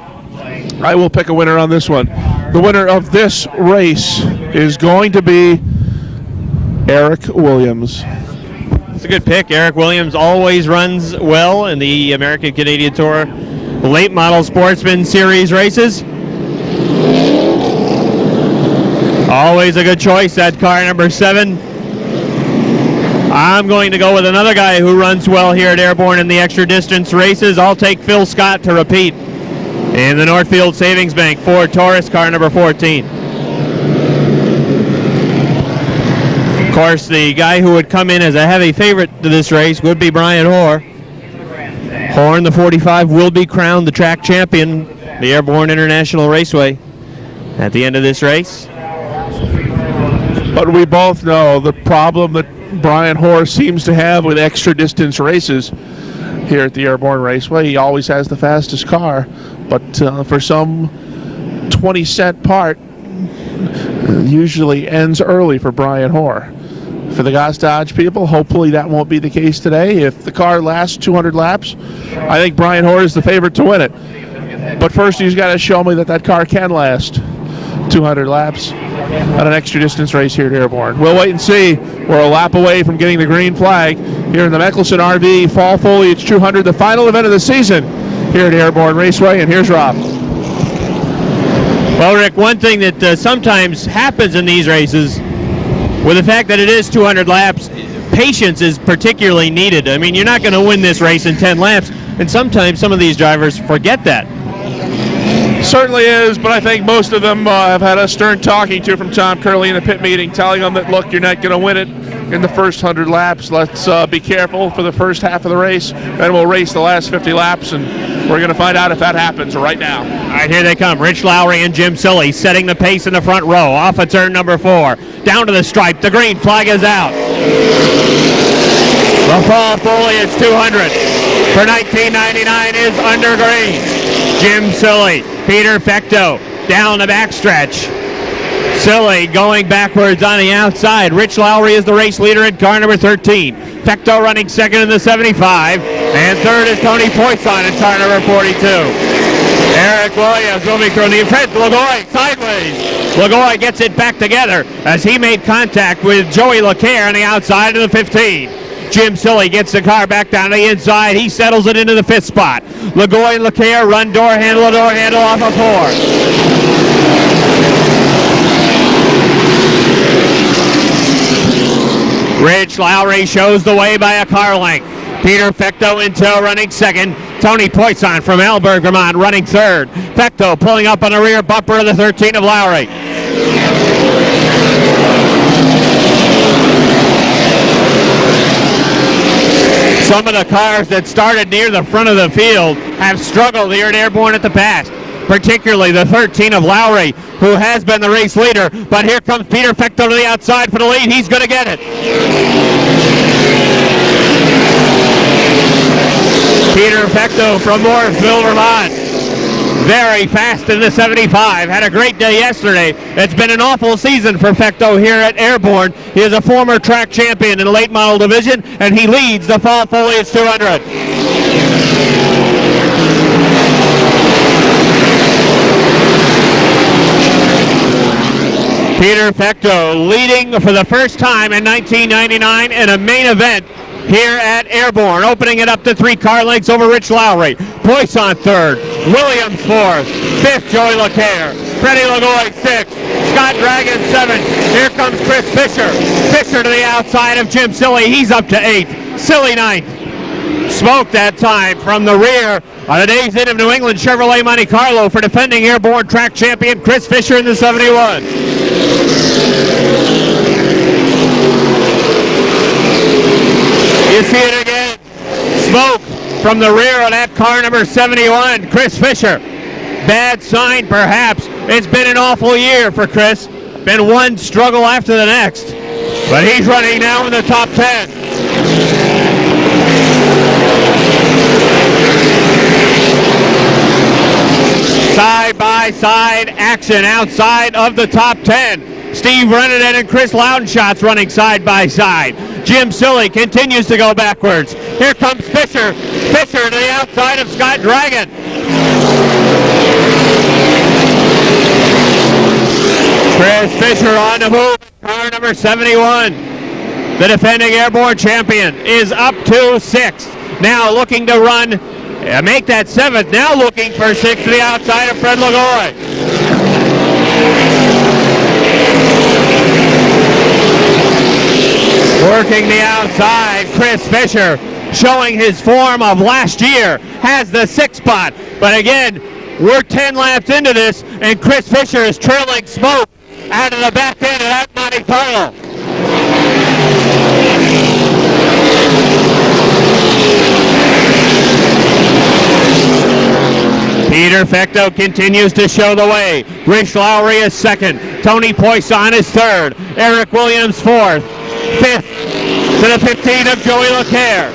I will pick a winner on this one. The winner of this race is going to be Eric Williams. It's a good pick. Eric Williams always runs well in the American Canadian Tour Late Model Sportsman Series races. Always a good choice, that car number 7. I'm going to go with another guy who runs well here at Airborne in the extra distance races. I'll take Phil Scott to repeat in the Northfield Savings Bank Ford Taurus, car number 14. Of course, the guy who would come in as a heavy favorite to this race would be Brian Hoare. Hoare in the 45 will be crowned the track champion, the Airborne International Raceway, at the end of this race. But we both know the problem that Brian Hoare seems to have with extra distance races here at the Airborne Raceway. He always has the fastest car, but for some 20-cent part, usually ends early for Brian Hoare. for the Goss Dodge people. Hopefully that won't be the case today. If the car lasts 200 laps, I think Brian Hoare is the favorite to win it. But first he's got to show me that car can last 200 laps on an extra distance race here at Airborne. We'll wait and see. We're a lap away from getting the green flag here in the Mickelson RV Fall Foliage 200, the final event of the season here at Airborne Raceway. And here's Rob. Well, Rick, one thing that sometimes happens in these races, with the fact that it is 200 laps, patience is particularly needed. I mean, you're not going to win this race in 10 laps, and sometimes some of these drivers forget that. Certainly is, but I think most of them have had a stern talking to from Tom Curley in a pit meeting, telling them that, look, you're not going to win it in the first 100 laps. Let's be careful for the first half of the race, then we'll race the last 50 laps, and we're going to find out if that happens right now. All right, here they come. Rich Lowry and Jim Silly setting the pace in the front row. Off of turn number 4. Down to the stripe. The green flag is out. The Fall Foliage 200 for 1999 is under green. Jim Silly, Peter Fecto down the backstretch. Silly going backwards on the outside. Rich Lowry is the race leader in car number 13. Fecto running second in the 75. And third is Tony Poisson in car number 42. Eric Williams moving through the front. Lagoy sideways. Lagoy gets it back together as he made contact with Joey LeCaire on the outside of the 15. Jim Silly gets the car back down to the inside. He settles it into the 5th spot. Lagoy and LeCaire run door handle off of 4. Rich Lowry shows the way by a car length. Peter Fecto in tow running second. Tony Poisson from Alberg, Vermont running third. Fecto pulling up on the rear bumper of the 13 of Lowry. Some of the cars that started near the front of the field have struggled here at Airborne at the past, particularly the 13 of Lowry, who has been the race leader. But here comes Peter Fecto to the outside for the lead. He's going to get it. Peter Fecto from Morrisville, Vermont. Very fast in the 75. Had a great day yesterday. It's been an awful season for Fecto here at Airborne. He is a former track champion in the late model division, and he leads the Fall Foliage 200. Peter Fecto leading for the first time in 1999 in a main event here at Airborne, opening it up to 3 car lengths over Rich Lowry. Poisson third, Williams fourth, 5th Joey LeCaire, Freddie Lagoy 6th, Scott Dragon 7th. Here comes Chris Fisher. Fisher to the outside of Jim Silly. He's up to 8th. Silly 9th. Smoke that time from the rear on the days in of New England Chevrolet Monte Carlo for defending Airborne track champion Chris Fisher in the 71. You see it again. Smoke from the rear of that car number 71, Chris Fisher. Bad sign, perhaps. It's been an awful year for Chris. Been one struggle after the next. But he's running now in the top 10. Side-by-side action outside of the top 10. Steve Renaden and Chris Loudenshots running side-by-side. Jim Silly continues to go backwards. Here comes Fisher. Fisher to the outside of Scott Dragon. Chris Fisher on the move. Car number 71. The defending Airborne champion is up to 6th. Now looking to run, make that 7th. Now looking for 6th to the outside of Fred Lagoy. Working the outside, Chris Fisher, showing his form of last year, has the 6th spot. But again, we're 10 laps into this, and Chris Fisher is trailing Smoke out of the back end of that Monte Carlo. Peter Fecto continues to show the way. Rich Lowry is 2nd. Tony Poisson is 3rd. Eric Williams 4th. 5th to the 15 of Joey LeCaire.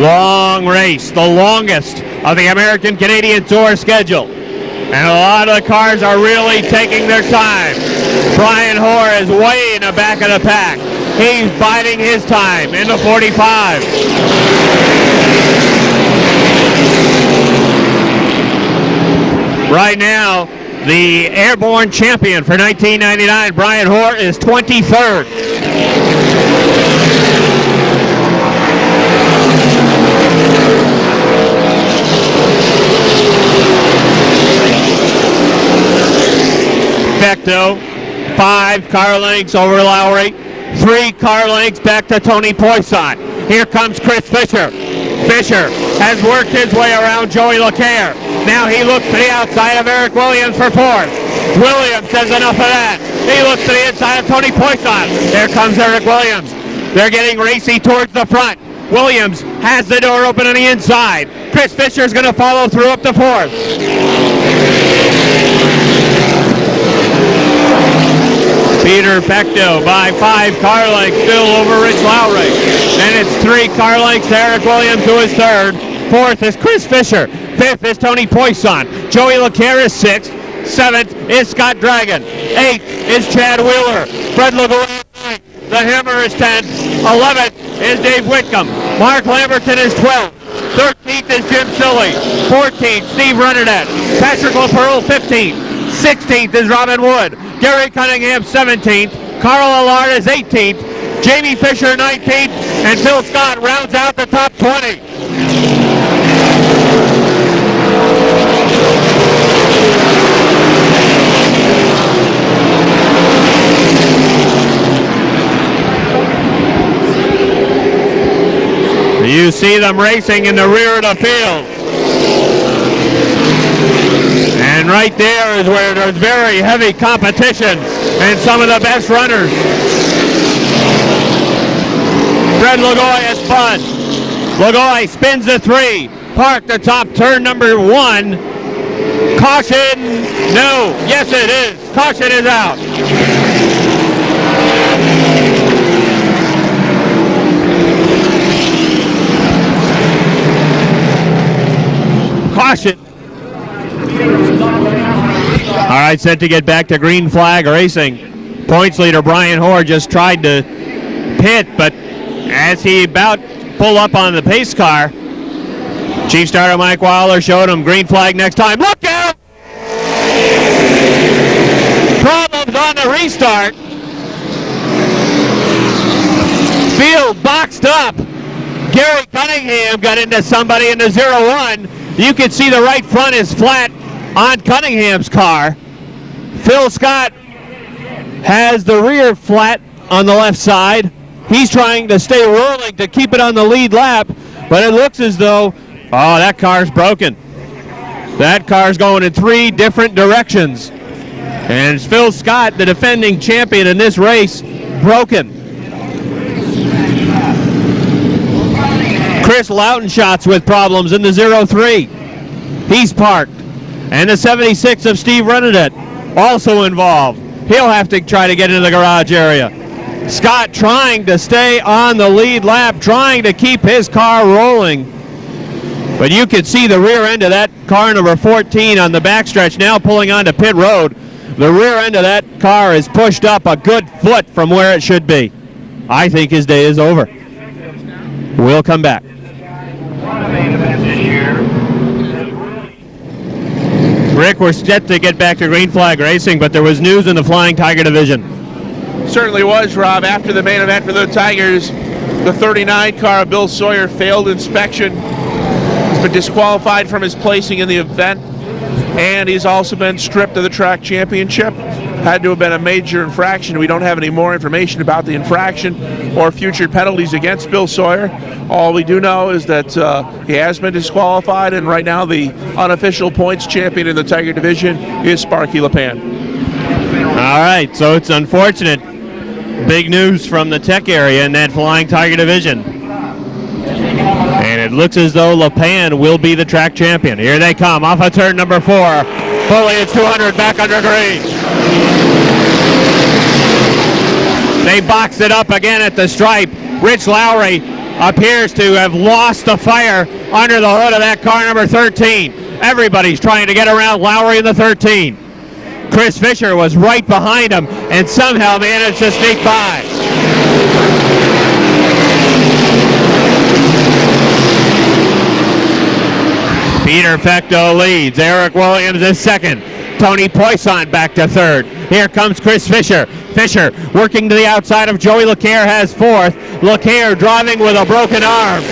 Long race, the longest of the American-Canadian Tour schedule. And a lot of the cars are really taking their time. Brian Hoare is way in the back of the pack. He's biding his time in the 45. Right now, the Airborne champion for 1999, Brian Hoare, is 23rd. Becto, 5 car lengths over Lowry, 3 car lengths back to Tony Poisson. Here comes Chris Fisher. Fisher has worked his way around Joey LeCaire. Now he looks to the outside of Eric Williams for 4th. Williams says enough of that. He looks to the inside of Tony Poisson. There comes Eric Williams. They're getting racy towards the front. Williams has the door open on the inside. Chris Fisher's going to follow through up to 4th. Peter Becto by 5 car lengths still over Rich Lowry. Then it's 3 car lengths to Eric Williams, who is 3rd. 4th is Chris Fisher. 5th is Tony Poisson. Joey LeCaire is 6th. 7th is Scott Dragon. 8th is Chad Wheeler. Fred LeGoy is 9th. The Hammer is 10th. 11th is Dave Whitcomb. Mark Lamberton is 12th. 13th is Jim Silly. 14th, Steve Rennernet. Patrick LaPearl, 15th. 16th is Robin Wood. Gary Cunningham, 17th. Carl Allard is 18th. Jamie Fisher, 19th. And Phil Scott rounds out the top 20. You see them racing in the rear of the field. And right there is where there's very heavy competition and some of the best runners. Fred LeGoy has spun. LeGoy spins the 3. Parked atop turn number 1. Caution, no. Yes, it is. Caution is out. Caution. All right, set to get back to green flag racing. Points leader Brian Hoare just tried to pit, but as he about to pull up on the pace car, Chief Starter Mike Wilder showed him green flag next time. Look out! Problems on the restart. Field boxed up. Gary Cunningham got into somebody in the 0-1. You can see the right front is flat on Cunningham's car. Phil Scott has the rear flat on the left side. He's trying to stay rolling to keep it on the lead lap, but it looks as though, oh, that car's broken. That car's going in 3 different directions. And it's Phil Scott, the defending champion in this race, broken. Chris Lautenschatz with problems in the 0-3. He's parked. And the 76 of Steve Rennernet also involved. He'll have to try to get into the garage area. Scott trying to stay on the lead lap, trying to keep his car rolling. But you can see the rear end of that car number 14 on the backstretch now pulling onto pit road. The rear end of that car is pushed up a good foot from where it should be. I think his day is over. We'll come back. Rick, we're set to get back to green flag racing, but there was news in the Flying Tiger division. Certainly was, Rob. After the main event for the Tigers, the 39 car of Bill Sawyer failed inspection. He's been disqualified from his placing in the event, and he's also been stripped of the track championship. Had to have been a major infraction. We don't have any more information about the infraction or future penalties against Bill Sawyer. All we do know is that he has been disqualified, and right now the unofficial points champion in the Tiger division is Sparky LePan. All right, so it's unfortunate. Big news from the Tech area in that Flying Tiger division. And it looks as though LePan will be the track champion. Here they come off of turn number 4. Foliage 200 back under green. They boxed it up again at the stripe. Rich Lowry appears to have lost the fire under the hood of that car number 13. Everybody's trying to get around Lowry in the 13. Chris Fisher was right behind him and somehow managed to sneak by. Peter Fecto leads. Eric Williams is second. Tony Poisson back to third. Here comes Chris Fisher. Fisher working to the outside of Joey LeCaire has fourth. LeCaire driving with a broken arm.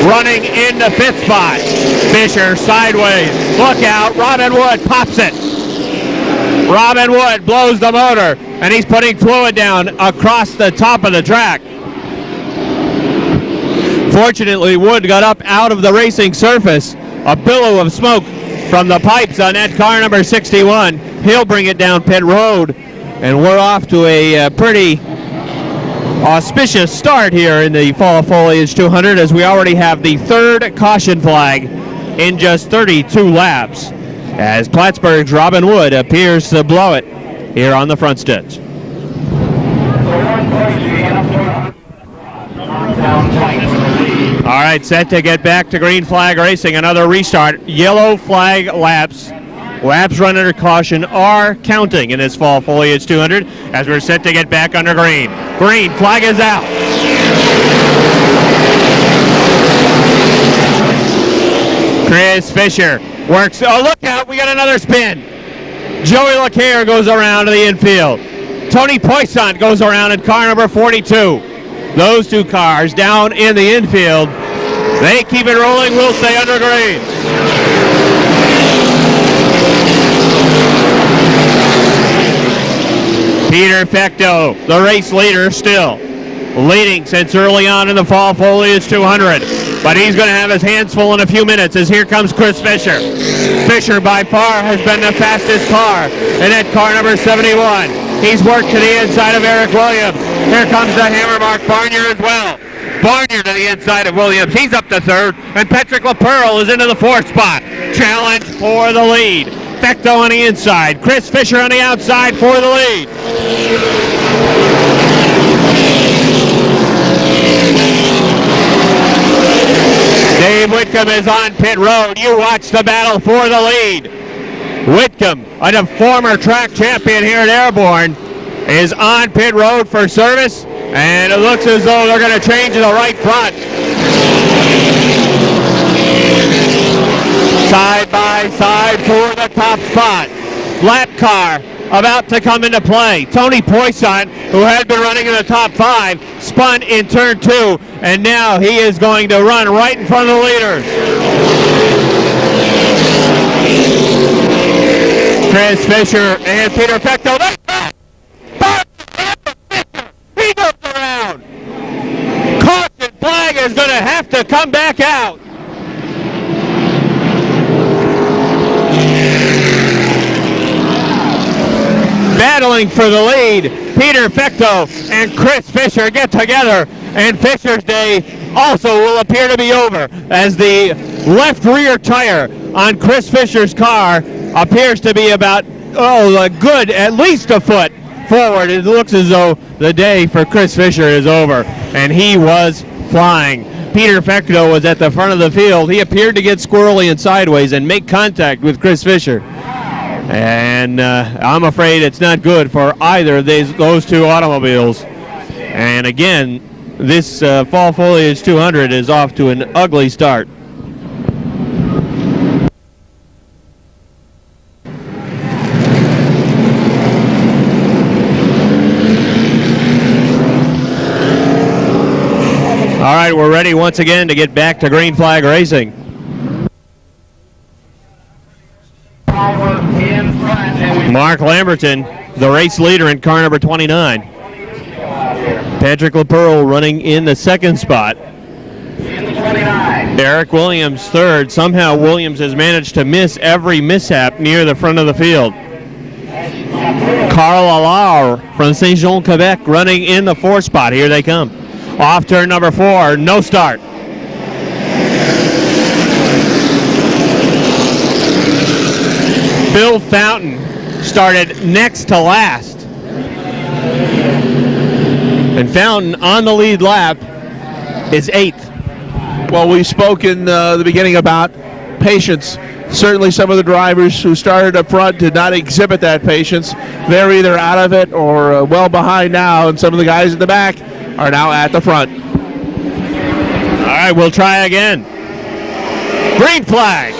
Running into fifth spot. Fisher sideways. Look out. Robin Wood pops it. Robin Wood blows the motor, and he's putting fluid down across the top of the track. Fortunately, Wood got up out of the racing surface. A billow of smoke from the pipes on that car number 61. He'll bring it down pit road, and we're off to a pretty auspicious start here in the Fall Foliage 200, as we already have the third caution flag in just 32 laps, as Plattsburgh's Robin Wood appears to blow it here on the front stretch. All right, set to get back to green flag racing. Another restart. Yellow flag laps. Laps run under caution are counting in this Fall Foliage 200 as we're set to get back under green. Green flag is out. Chris Fisher works. Oh, look out. We got another spin. Joey LeCaire goes around to the infield. Tony Poisson goes around in car number 42. Those two cars down in the infield. They keep it rolling. We'll stay under green. Peter Fecto, the race leader, still leading since early on in the Fall Foliage 200. But he's going to have his hands full in a few minutes as here comes Chris Fisher. Fisher by far has been the fastest car in that car number 71. He's worked to the inside of Eric Williams. Here comes the hammer mark Barnier as well. Barnier to the inside of Williams. He's up to third. And Patrick LaPearl is into the fourth spot. Challenge for the lead. Fecto on the inside. Chris Fisher on the outside for the lead. Dave Whitcomb is on pit road. You watch the battle for the lead. Whitcomb, a former track champion here at Airborne, is on pit road for service, and it looks as though they're going to change to the right front. Side by side for the top spot. Lap car about to come into play. Tony Poisson, who had been running in the top 5, spun in turn 2, and now he is going to run right in front of the leaders. Chris Fisher and Peter Fecto. He goes around. Caution flag is going to have to come back out. Battling for the lead, Peter Fecto and Chris Fisher get together, and Fisher's day also will appear to be over as the left rear tire on Chris Fisher's car appears to be about, a good at least a foot forward. It looks as though the day for Chris Fisher is over, and he was flying. Peter Fecto was at the front of the field. He appeared to get squirrely and sideways and make contact with Chris Fisher. And I'm afraid it's not good for either of those two automobiles. And again, this Fall Foliage 200 is off to an ugly start. All right, we're ready once again to get back to green flag racing. Mark Lamberton, the race leader in car number 29. Patrick LaPearl running in the second spot. Eric Williams third. Somehow Williams has managed to miss every mishap near the front of the field. Carl Allard from Saint Jean, Quebec running in the fourth spot. Here they come. Off turn number 4, no start. Bill Fountain started next to last. And Fountain on the lead lap is 8th. Well, we spoke in the beginning about patience. Certainly some of the drivers who started up front did not exhibit that patience. They're either out of it or well behind now, and some of the guys in the back are now at the front. All right, we'll try again. Green flag.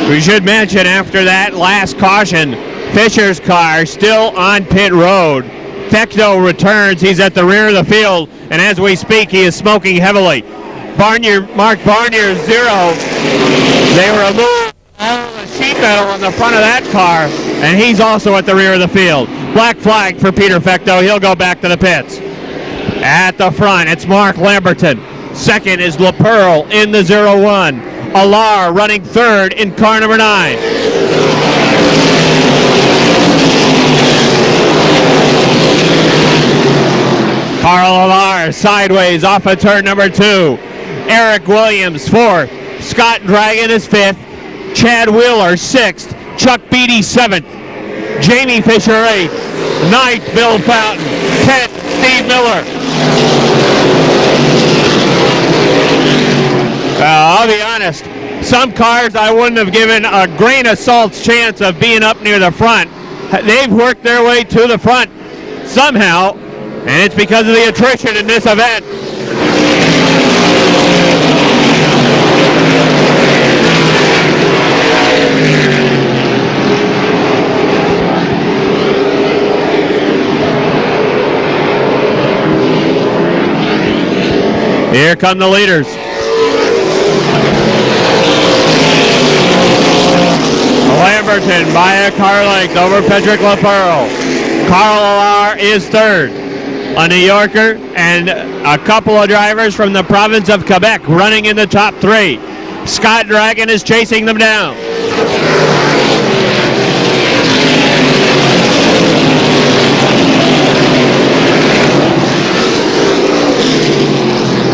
We should mention after that last caution, Fisher's car still on pit road. Fecto returns. He's at the rear of the field, and as we speak, he is smoking heavily. Mark Barnier, 0. They removed all of the sheet metal on the front of that car, and he's also at the rear of the field. Black flag for Peter Fecto. He'll go back to the pits. At the front, it's Mark Lamberton. Second is LaPearl in the 01. Alar running third in car number 9. Carl Alar sideways off of turn number 2. Eric Williams 4th. Scott Dragon is 5th. Chad Wheeler 6th. Chuck Beatty 7th. Jamie Fisher 8th. 9th Bill Fountain. 10th Steve Miller. I'll be honest, some cars I wouldn't have given a grain of salt's chance of being up near the front. They've worked their way to the front somehow, and it's because of the attrition in this event. Here come the leaders. Lamberton by a car length over Patrick LaPearl. Carl Alar is third. A New Yorker and a couple of drivers from the province of Quebec running in the top 3. Scott Dragon is chasing them down.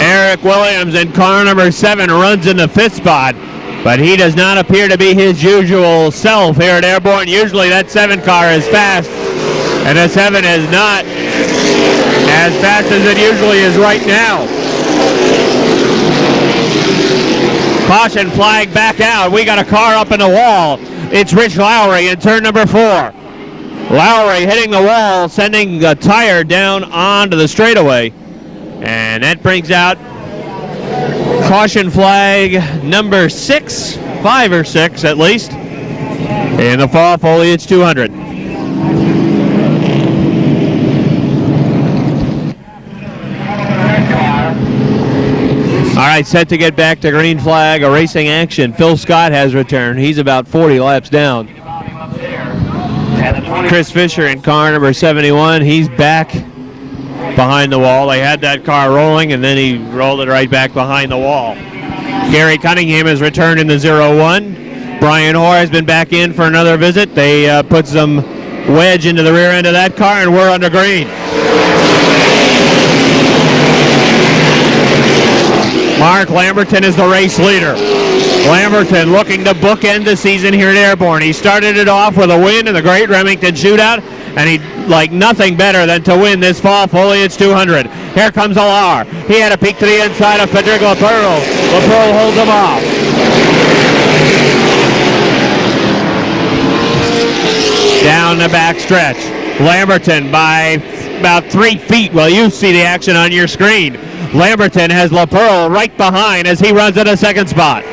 Eric Williams in car number 7 runs in the 5th spot, but he does not appear to be his usual self here at Airborne. Usually that 7 car is fast, and the 7 is not as fast as it usually is right now. Caution flag back out. We got a car up in the wall. It's Rich Lowry in turn number 4. Lowry hitting the wall, sending the tire down onto the straightaway. And that brings out caution flag number 6, 5 or 6 at least, in the Fall Foliage 200. All right, set to get back to green flag, a racing action. Phil Scott has returned. He's about 40 laps down. Chris Fisher in car number 71. He's back behind the wall. They had that car rolling, and then he rolled it right back behind the wall. Gary Cunningham has returned in the 01. Brian Hoare has been back in for another visit. They put some wedge into the rear end of that car, and we're under green. Mark Lamberton is the race leader. Lamberton looking to bookend the season here at Airborne. He started it off with a win in the Great Remington Shootout, and he'd like nothing better than to win this Fall Foliage 200. Here comes Alar. He had a peek to the inside of Patrick LaPearl. LaPearl holds him off. Down the back stretch. Lamberton by about 3 feet. Well, you see the action on your screen. Lamberton has LaPearl right behind as he runs at a second spot.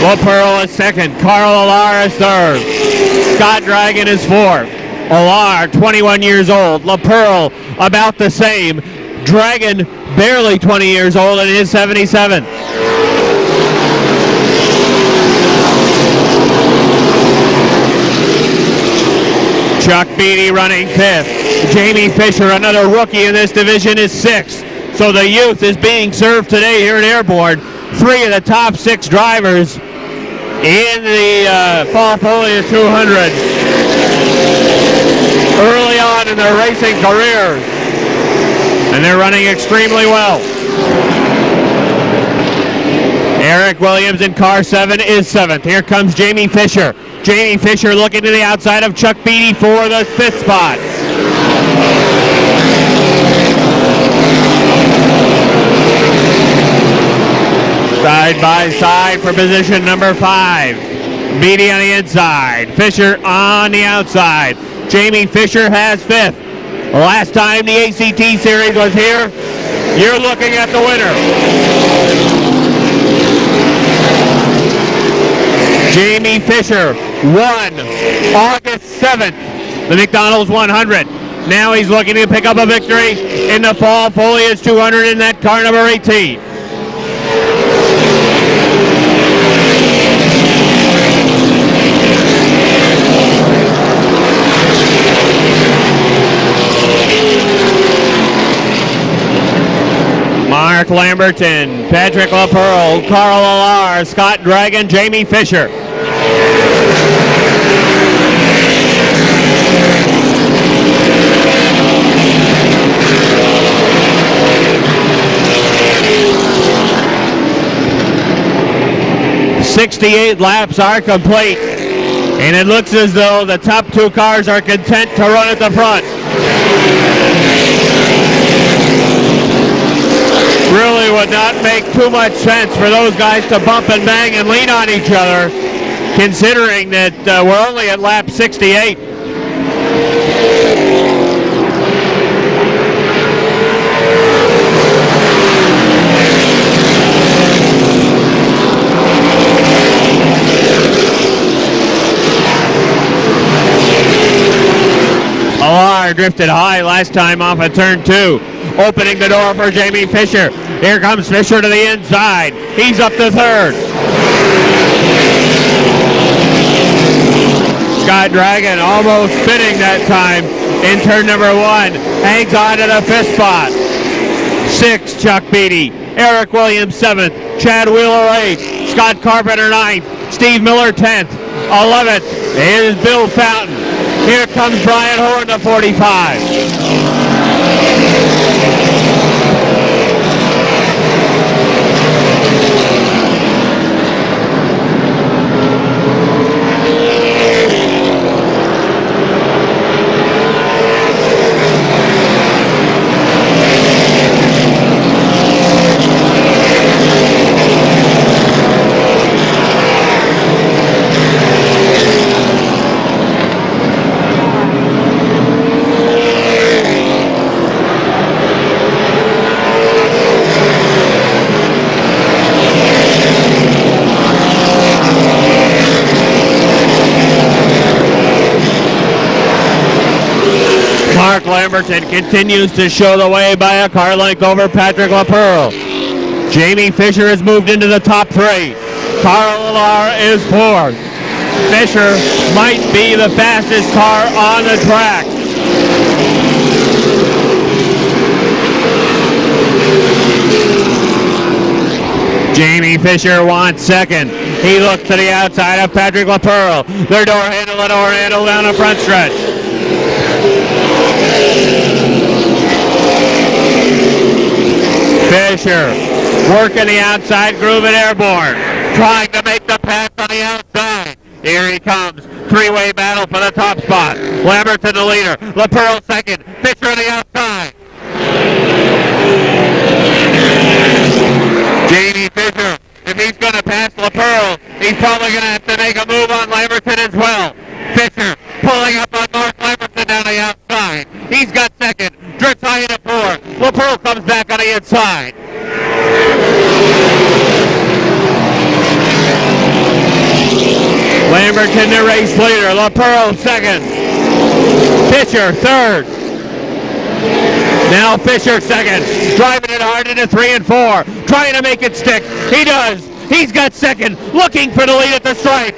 LaPearl is second. Carl Alar is third. Scott Dragon is fourth. Alar, 21 years old. LaPearl, about the same. Dragon, barely 20 years old, and is 77. Chuck Beatty running 5th. Jamie Fisher, another rookie in this division, is 6th. So the youth is being served today here at Airborne. 3 of the top 6 drivers in the Fall Foliage 200 early on in their racing careers. And they're running extremely well. Eric Williams in car 7 is 7th. Here comes Jamie Fisher. Jamie Fisher looking to the outside of Chuck Beatty for the 5th spot. Side by side for position number 5. Beatty on the inside. Fisher on the outside. Jamie Fisher has 5th. Last time the ACT Series was here, you're looking at the winner. Jamie Fisher won August 7th, the McDonald's 100. Now he's looking to pick up a victory in the Fall Foliage 200 in that car number 18. Mark Lamberton, Patrick LaPearl, Carl Alar, Scott Dragon, Jamie Fisher. "68 laps are complete, and it looks as though the top 2 cars are content to run at the front. Really would not make too much sense for those guys to bump and bang and lean on each other, considering that we're only at lap 68. Alar drifted high last time off of turn 2. Opening the door for Jamie Fisher. Here comes Fisher to the inside. He's up to 3rd. Scott Dragon almost spinning that time in turn number 1. Hangs on to the 5th spot. 6th, Chuck Beatty. Eric Williams 7th. Chad Wheeler 8th. Scott Carpenter 9th. Steve Miller 10th. 11th is Bill Fountain. Here comes Brian Horn to 45. Mark Lamberton continues to show the way by a car length over Patrick LaPearl. Jamie Fisher has moved into the top 3. Carl Alar is 4th. Fisher might be the fastest car on the track. Jamie Fisher wants 2nd. He looks to the outside of Patrick LaPearl. Their door handle down the front stretch. Fisher working the outside groove at Airborne, trying to make the pass on the outside. Here he comes. 3-way battle for the top spot. Lamberton the leader. LaPearl 2nd. Fisher on the outside. Jamie Fisher, if he's going to pass LaPearl, he's probably going to have to make a move on Lamberton as well. Fisher pulling up on Mark Lamberton down the outside. He's got 2nd. Drifts high into 4th. LaPearl comes back on the inside. Lamberton the race leader. LaPearl 2nd. Fisher 3rd. Now Fisher 2nd. Driving it hard into 3 and 4. Trying to make it stick. He does. He's got 2nd. Looking for the lead at the stripe.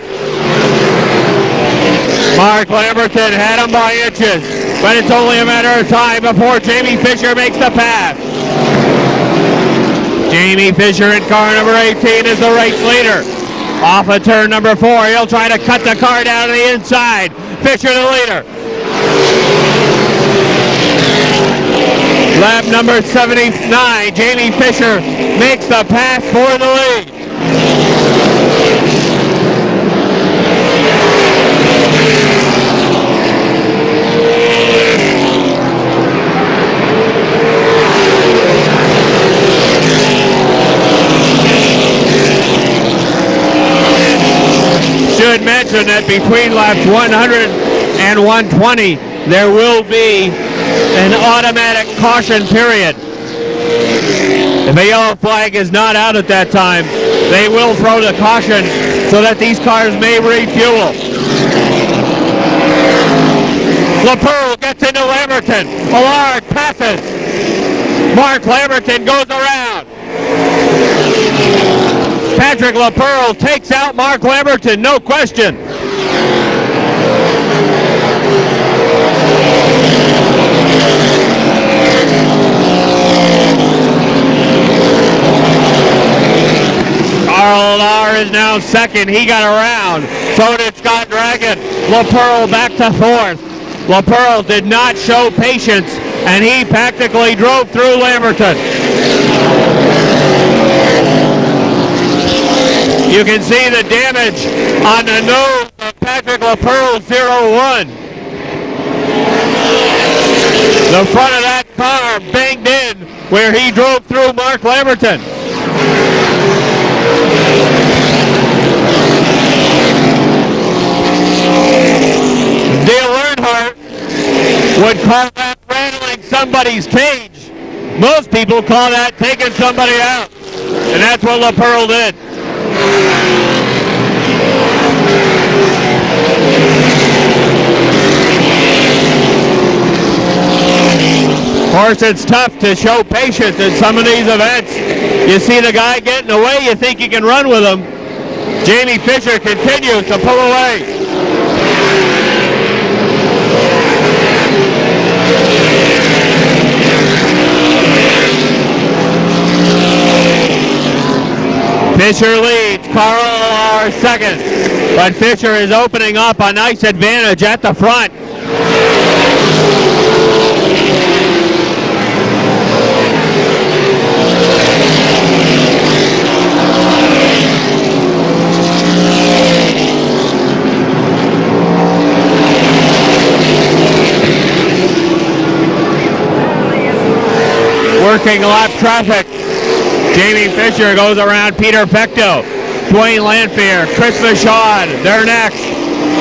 Mark Lamberton had him by inches, but it's only a matter of time before Jamie Fisher makes the pass. Jamie Fisher in car number 18 is the race leader. Off of turn number 4, he'll try to cut the car down to the inside. Fisher the leader. Lap number 79, Jamie Fisher makes the pass for the lead. Should mention that between laps 100 and 120, there will be an automatic caution period. If a yellow flag is not out at that time, they will throw the caution so that these cars may refuel. LaPearl gets into Lamberton. Allard passes. Mark Lamberton goes around. Patrick LaPearl takes out Mark Lamberton, no question. Carl Allard is now second. He got around. So did Scott Dragon. LaPearl back to fourth. LaPearl did not show patience, and he practically drove through Lamberton. You can see the damage on the nose of Patrick LaPearl 01. The front of that car banged in where he drove through Mark Lamberton. Dale Earnhardt would call that rattling somebody's cage. Most people call that taking somebody out. And that's what LaPearl did. Of course, it's tough to show patience in some of these events. You see the guy getting away, you think you can run with him. Jamie Fisher continues to pull away. Fisher leads, Carl Allard second, but Fisher is opening up a nice advantage at the front. Working lap traffic. Jamie Fisher goes around Peter Pecto. Dwayne Lanphier, Chris Michaud, they're next.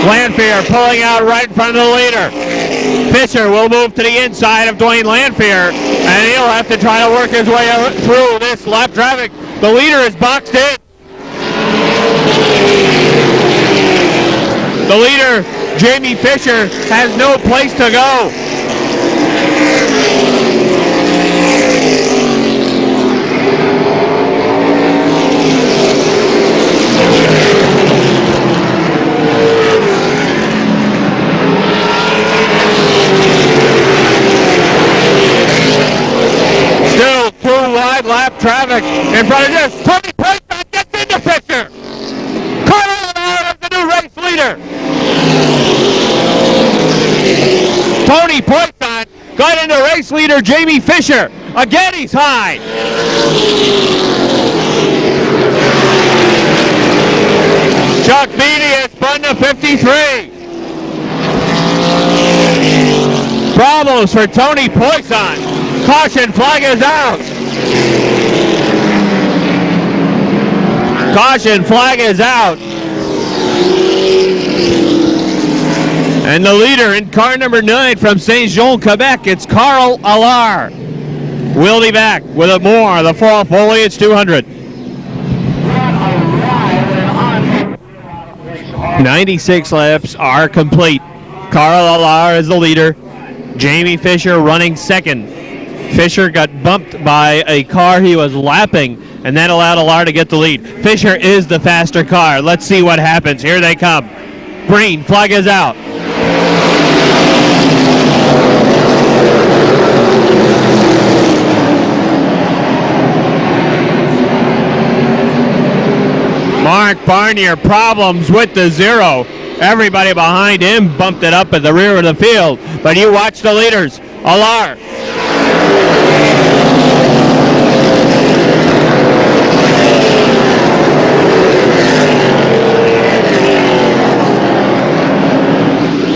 Lanphier pulling out right in front of the leader. Fisher will move to the inside of Dwayne Lanphier, and he'll have to try to work his way through this lap traffic. The leader is boxed in. The leader, Jamie Fisher, has no place to go. Still two wide lap traffic in front of this. Tony Poisson gets into Fisher. Carl Allard is the new race leader. Tony Poisson got into race leader Jamie Fisher. Again, he's high. Chuck Beatty has spun to 53. Problems for Tony Poisson. Caution flag is out. Caution flag is out. And the leader in car number 9 from Saint Jean, Quebec, it's Carl Allard. We'll be back with more of the Fall Foliage 200. 96 laps are complete. Carl Allard is the leader. Jamie Fisher running second. Fisher got bumped by a car he was lapping, and that allowed Allard to get the lead. Fisher is the faster car. Let's see what happens. Here they come. Green flag is out. Mark Barnier, problems with the zero. Everybody behind him bumped it up at the rear of the field. But you watch the leaders. Allard.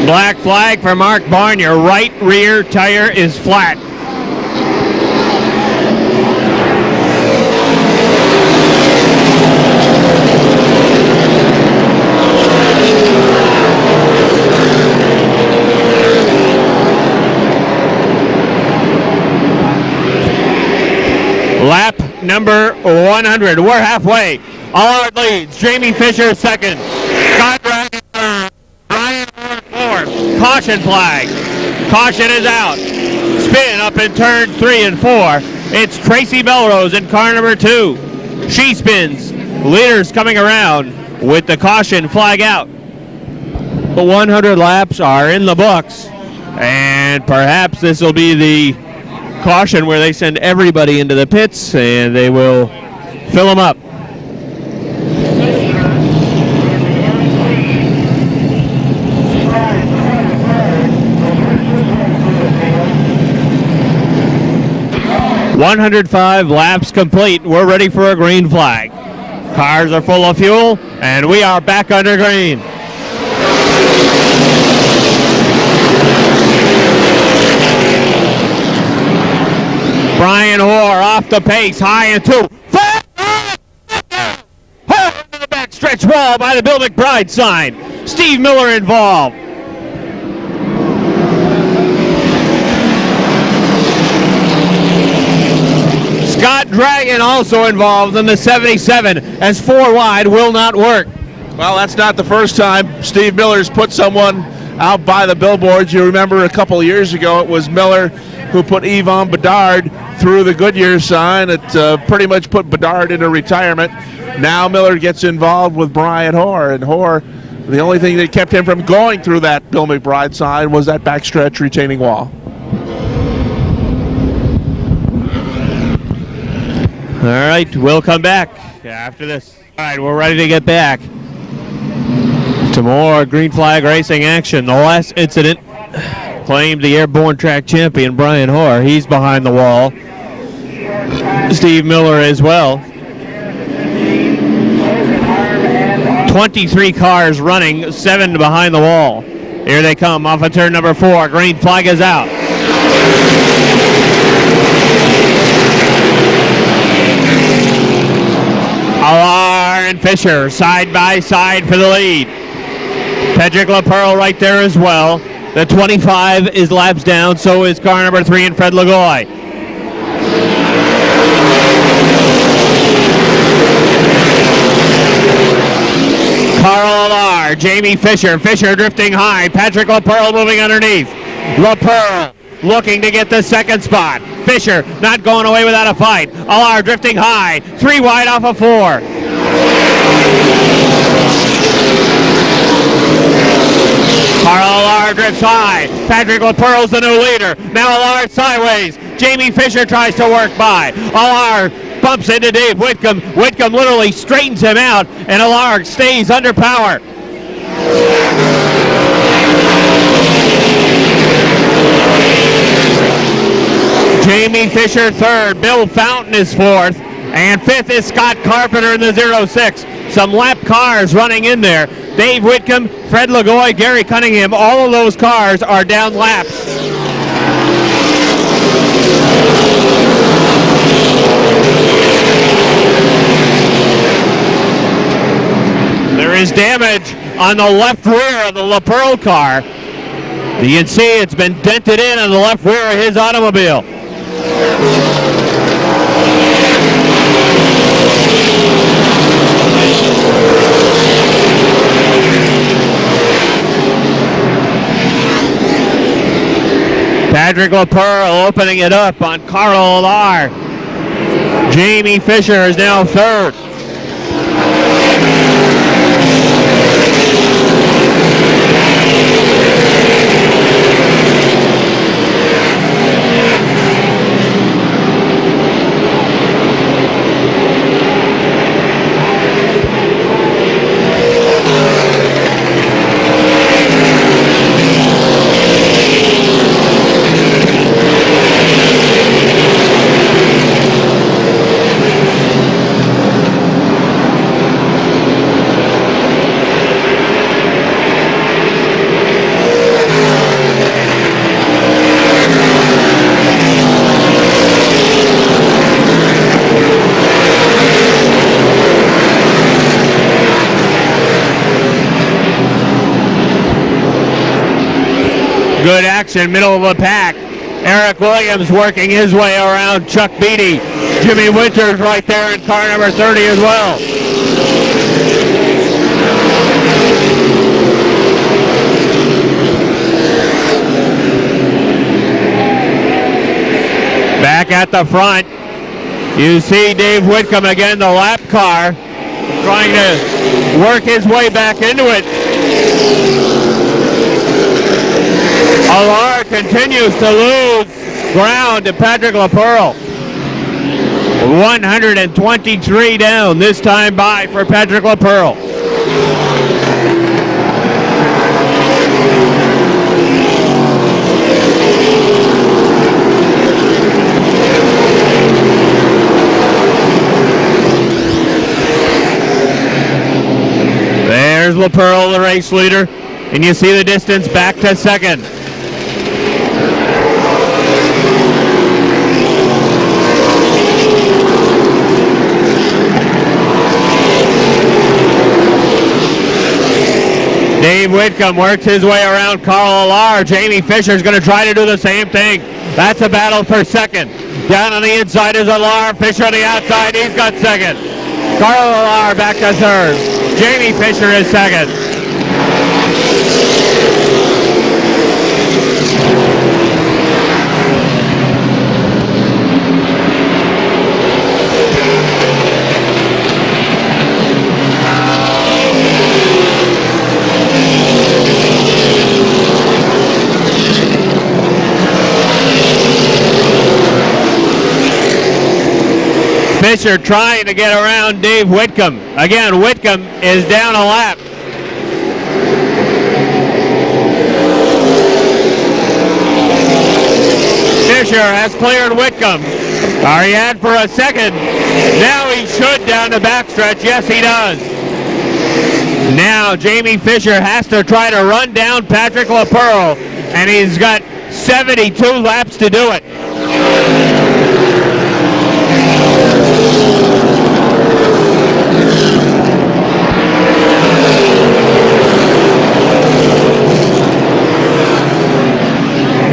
Black flag for Mark Barn. Your right rear tire is flat. Lap number 100. We're halfway. Allard leads. Jamie Fisher second. Scott Dragon third. Ryan fourth. Caution flag. Caution is out. Spin up in turn 3 and 4. It's Tracy Melrose in car number 2. She spins. Leaders coming around with the caution flag out. The 100 laps are in the books. And perhaps this will be the caution where they send everybody into the pits and they will fill them up. "105 laps complete. We're ready for a green flag. Cars are full of fuel, and we are back under green." Brian Hoare off the pace, high and 2. Into the backstretch wall by the Bill McBride sign. Steve Miller involved. Scott Dragon also involved in the 77 as 4 wide will not work. Well, that's not the first time Steve Miller's put someone out by the billboards. You remember a couple of years ago it was Miller who put Yvonne Bedard through the Goodyear sign. It pretty much put Bedard into retirement. Now Miller gets involved with Brian Hoare, and Hoare, the only thing that kept him from going through that Bill McBride sign was that backstretch retaining wall. All right, we'll come back after this. All right, we're ready to get back to more green flag racing action. The last incident claimed the Airborne track champion, Brian Hoare. He's behind the wall. Steve Miller as well. 23 cars running, 7 behind the wall. Here they come off of turn number 4. Green flag is out. Allard and Fisher side by side for the lead. Pedrick LaPearl right there as well. The 25 is laps down, so is car number 3 and Fred Lagoy. Carl Allard, Jamie Fisher. Fisher drifting high. Patrick LaPearl moving underneath. LaPearl looking to get the second spot. Fisher not going away without a fight. Allard drifting high. 3 wide off of 4. Carl Allard drifts high. Patrick LaPearl's the new leader. Now Allard sideways. Jamie Fisher tries to work by. Allard bumps into Dave Whitcomb. Whitcomb literally straightens him out, and Allard stays under power. Jamie Fisher third. Bill Fountain is fourth. And fifth is Scott Carpenter in the 06. Some lap cars running in there. Dave Whitcomb, Fred Lagoy, Gary Cunningham, all of those cars are down laps. There is damage on the left rear of the LaPearl car. You can see it's been dented in on the left rear of his automobile. Patrick LaPearl opening it up on Carl Allard. Jamie Fisher is now third. section, middle of the pack. Eric Williams working his way around Chuck Beatty. Jimmy Winters right there in car number 30 as well. Back at the front, you see Dave Whitcomb again, the lap car, trying to work his way back into it. Allard continues to lose ground to Patrick LaPearl. 123 down this time by for Patrick LaPearl. There's LaPearl, the race leader, and you see the distance back to second. Dave Whitcomb works his way around Carl Allard. Jamie Fisher's going to try to do the same thing. That's a battle for second. Down on the inside is Allard. Fisher on the outside. He's got second. Carl Allard back to third. Jamie Fisher is second. Fisher trying to get around Dave Whitcomb. Again, Whitcomb is down a lap. Fisher has cleared Whitcomb. Are he had for a second? Now he should down the backstretch. Yes, he does. Now Jamie Fisher has to try to run down Patrick LaPearl, and he's got 72 laps to do it.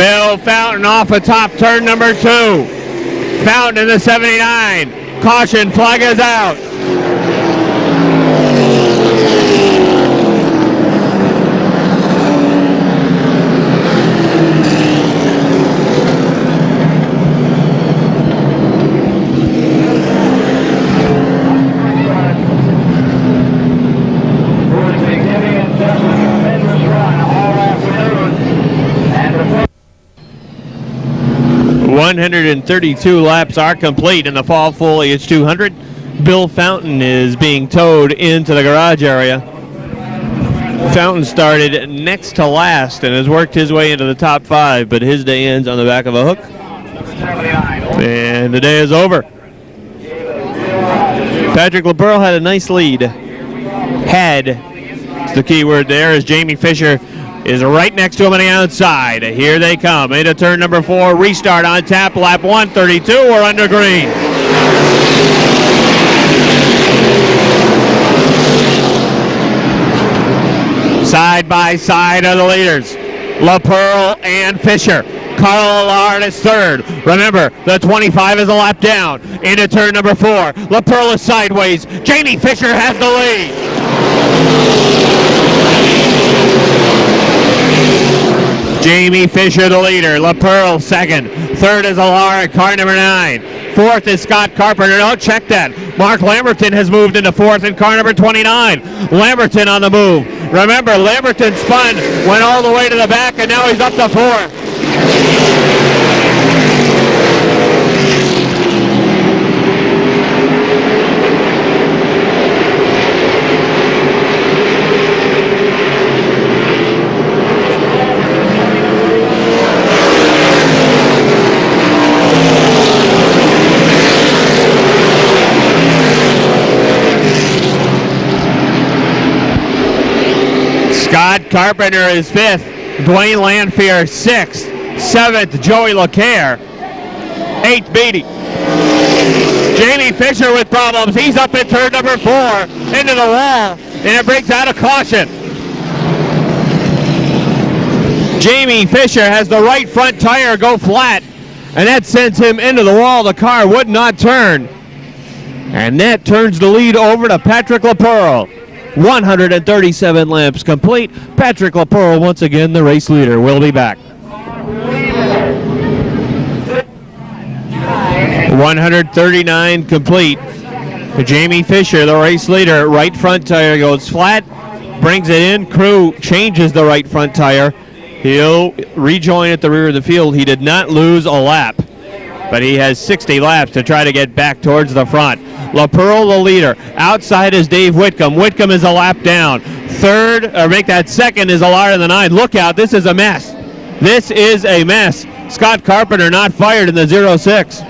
Bill Fountain off of top turn number 2. Fountain in the 79. Caution flag is out. One 132 laps are complete in the Fall Foliage 200. Bill Fountain is being towed into the garage area. Fountain started next to last and has worked his way into the top 5, but his day ends on the back of a hook. And the day is over. Patrick LaPearl had a nice lead. Had, it's the key word there, as Jamie Fisher is right next to him on the outside. Here they come into turn number 4. Restart on tap, lap 132. We're under green. Side by side are the leaders, LaPearl and Fisher. Carl Allard is third. Remember, the 25 is a lap down. Into turn number 4. LaPearl is sideways. Jamie Fisher has the lead. Jamie Fisher the leader, LaPearl second. Third is Allard, car number 9. Fourth is Scott Carpenter. No, check that. Mark Lamberton has moved into fourth in car number 29. Lamberton on the move. Remember, Lamberton spun, went all the way to the back, and now he's up to fourth. Scott Carpenter is 5th, Dwayne Lanfear 6th, 7th Joey LeCaire, 8th Beatty. Jamie Fisher with problems. He's up in turn number 4 into the wall, and it breaks out of caution. Jamie Fisher has the right front tire go flat, and that sends him into the wall. The car would not turn. And that turns the lead over to Patrick LaPearl. 137 laps complete. Patrick LaPearl, once again, the race leader. We'll be back. 139 complete. Jamie Fisher, the race leader. Right front tire goes flat, brings it in. Crew changes the right front tire. He'll rejoin at the rear of the field. He did not lose a lap, but he has 60 laps to try to get back towards the front. LaPearl, the leader. Outside is Dave Whitcomb. Whitcomb is a lap down. Third, or make that second, is Allard in the 9. Look out, this is a mess. This is a mess. Scott Carpenter not fired in the 06.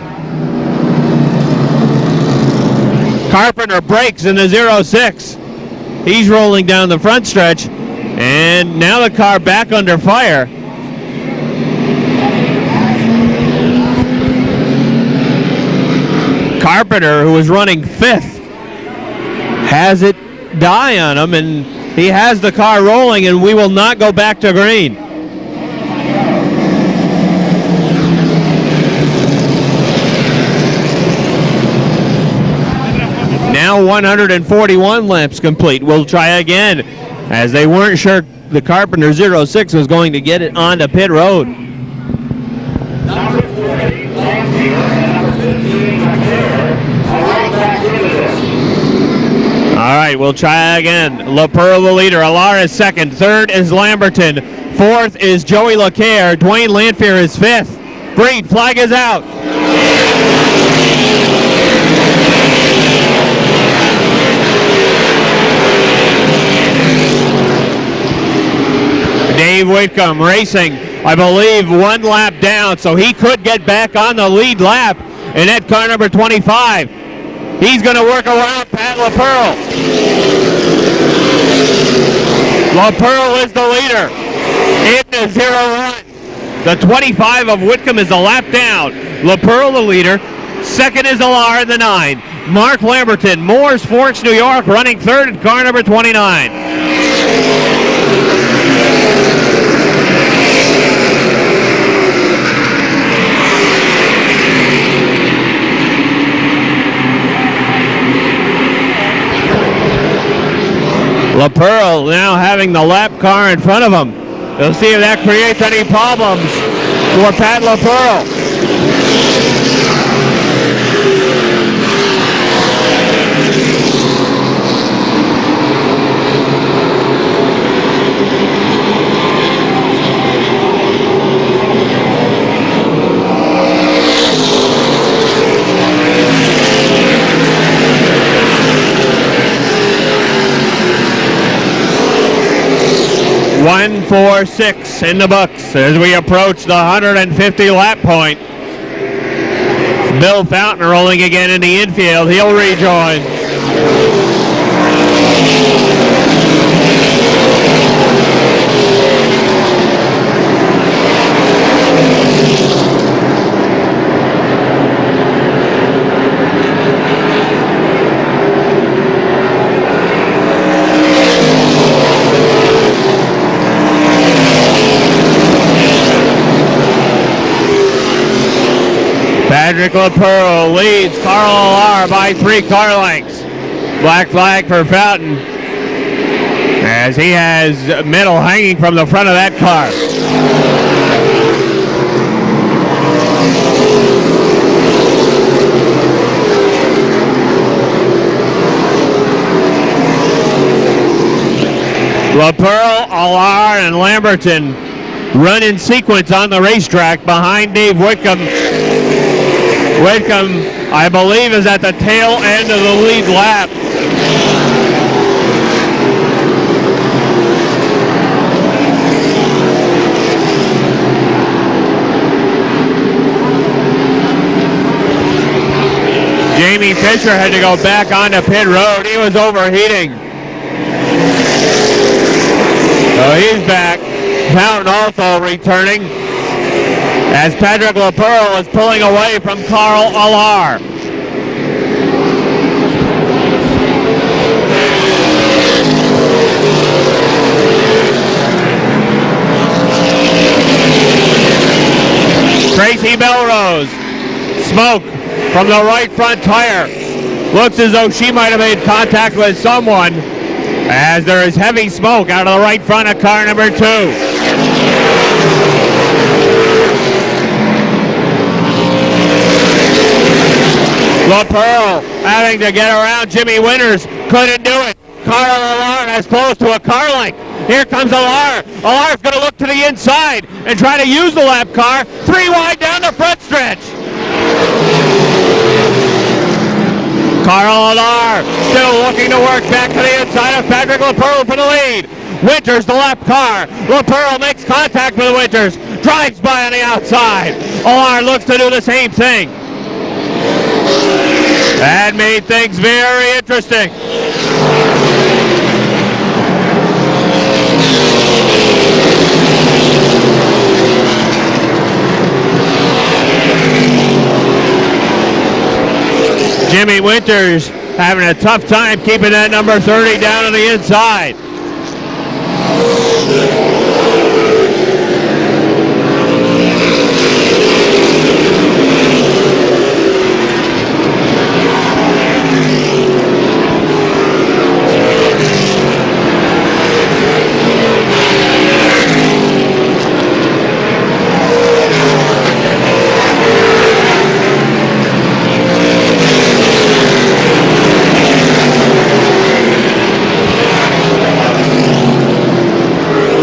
Carpenter breaks in the 06. He's rolling down the front stretch, and now the car back under fire. Carpenter, who was running 5th, has it die on him, and he has the car rolling, and we will not go back to green. Now 141 laps complete. We'll try again, as they weren't sure the Carpenter 06 was going to get it onto pit road. All right, we'll try again. LaPearl, the leader. Alara is second. Third is Lamberton. Fourth is Joey LeCaire. Dwayne Lanfear is 5th. Green flag is out. Dave Whitcomb racing, I believe, 1 lap down, so he could get back on the lead lap in that car number 25. He's going to work around Pat LaPearl. LaPearl is the leader in the 01. The 25 of Whitcomb is a lap down. LaPearl the leader. Second is Alar in the 9. Mark Lamberton, Moores Forks, New York, running third in car number 29. LaPearl now having the lap car in front of him. We'll see if that creates any problems for Pat LaPearl. One, 4, 6 in the books as we approach the 150 lap point. Bill Fountain rolling again in the infield. He'll rejoin. Patrick LaPearl leads Carl Alar by 3 car lengths. Black flag for Fountain as he has metal hanging from the front of that car. LaPearl, Alar, and Lamberton run in sequence on the racetrack behind Dave Whitcomb. Whitcomb, I believe, is at the tail end of the lead lap. Jamie Fisher had to go back onto pit road. He was overheating. So he's back. Fountain also returning as Patrick LaPearl is pulling away from Carl Alar. Tracy Melrose. Smoke from the right front tire. Looks as though she might have made contact with someone, as there is heavy smoke out of the right front of car number 2. LaPearl having to get around Jimmy Winters. Couldn't do it. Carl Allard has close to a car length. Here comes Allard. Allard's going to look to the inside and try to use the lap car. 3 wide down the front stretch. Carl Allard still looking to work back to the inside of Patrick LaPearl for the lead. Winters the lap car. LaPearl makes contact with Winters. Drives by on the outside. Allard looks to do the same thing. That made things very interesting. Jimmy Winters having a tough time keeping that number 30 down on the inside.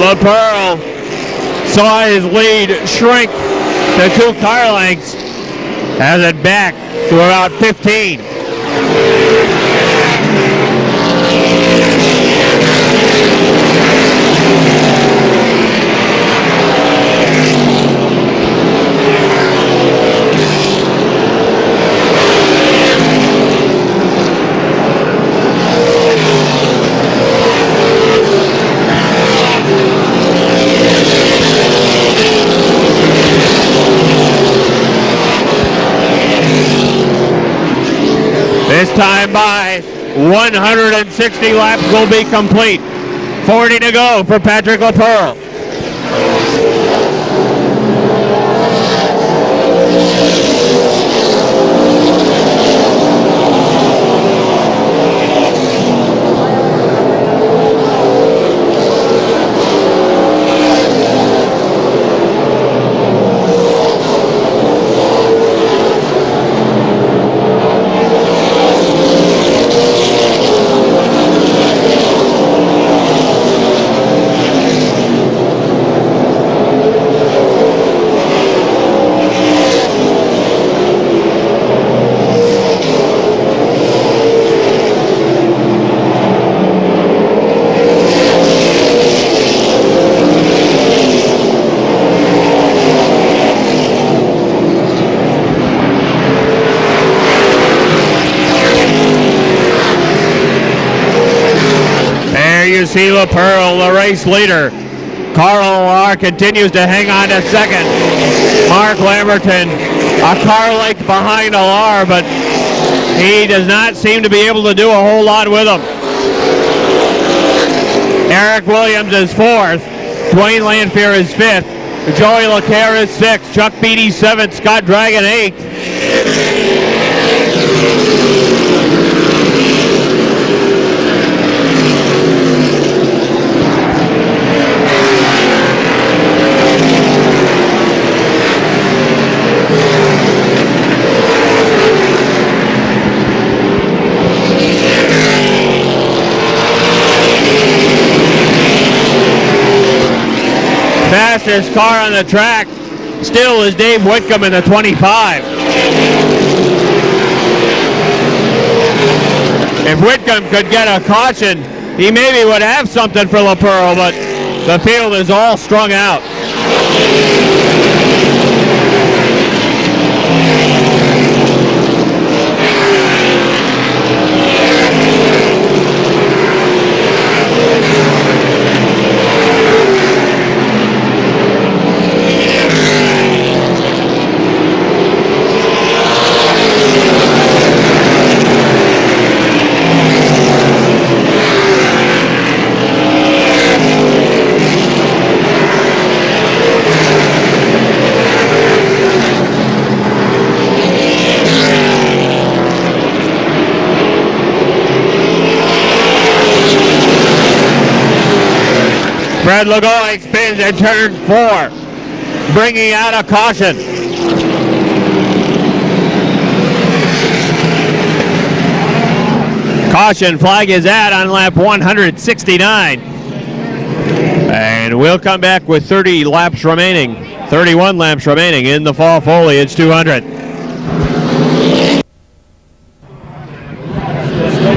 LaPearl saw his lead shrink to 2 car lengths, has it back to about 15. This time by 160 laps will be complete. 40 to go for Patrick LaPearl. You see LaPearl, the race leader. Carl Allard continues to hang on to second. Mark Lamberton, a car length behind Allard, but he does not seem to be able to do a whole lot with him. Eric Williams is 4th. Dwayne Lanfear is 5th. Joey LaCare is 6th. Chuck Beatty 7th. Scott Dragon 8th. Fastest car on the track still is Dave Whitcomb in the 25. If Whitcomb could get a caution, he maybe would have something for LaPearl, but the field is all strung out. Fred Lagoy spins at turn 4, bringing out a caution. Caution flag is out on lap 169. And we'll come back with 31 laps remaining in the Fall Foliage 200.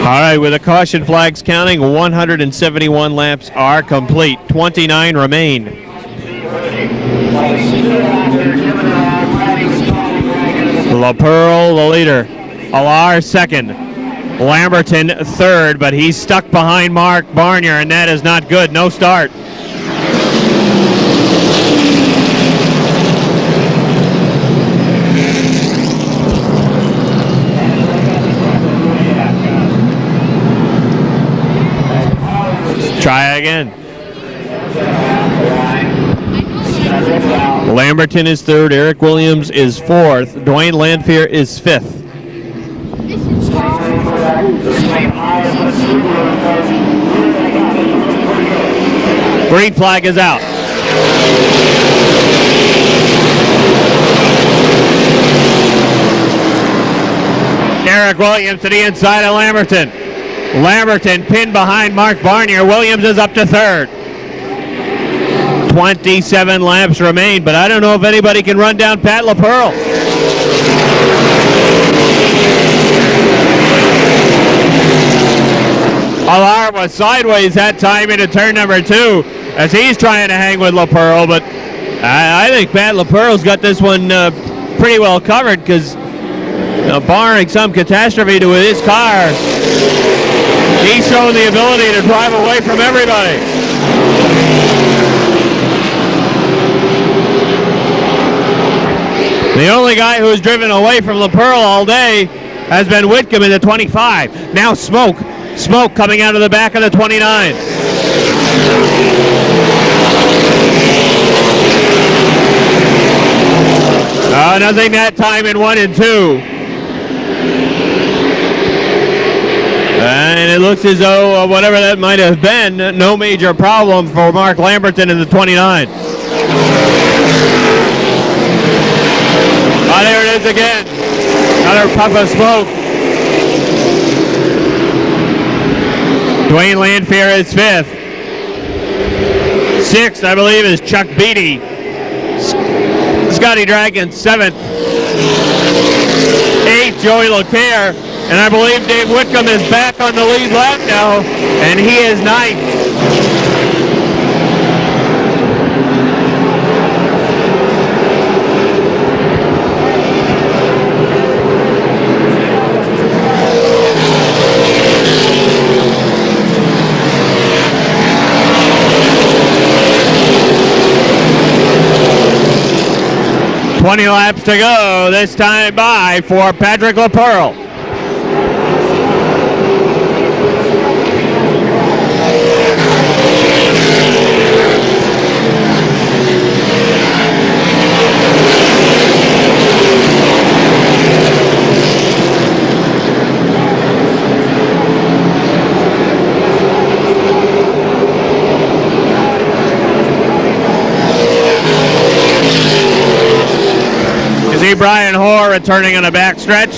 All right, with the caution flags counting, 171 laps are complete. 29 remain. LaPearl, the leader. Alar, second. Lamberton, third, but he's stuck behind Mark Barnier, and that is not good. No start. Try again. Lamberton is third. Eric Williams is fourth. Dwayne Landfear is fifth. Green flag is out. Eric Williams to the inside of Lamberton. Lamberton pinned behind Mark Barnier. Williams is up to third. 27 laps remain, but I don't know if anybody can run down Pat LaPearl. Alar was sideways that time into turn number 2 as he's trying to hang with LaPearl, but I think Pat LaPearl's got this one pretty well covered because barring some catastrophe to his car, he's shown the ability to drive away from everybody. The only guy who's driven away from LaPearl all day has been Whitcomb in the 25. Now Smoke coming out of the back of the 29. Nothing that time in 1 and 2. And it looks as though whatever that might have been, no major problem for Mark Lamberton in the 29. Oh, there it is again. Another puff of smoke. Dwayne Landfear is fifth. Sixth, I believe, is Chuck Beatty. Scotty Dragon, seventh. Eighth, Joey LeCaire. And I believe Dave Whitcomb is back on the lead lap now, and he is ninth. $20 laps to go, this time by for Patrick LaPearl. Brian Hoare returning on a backstretch.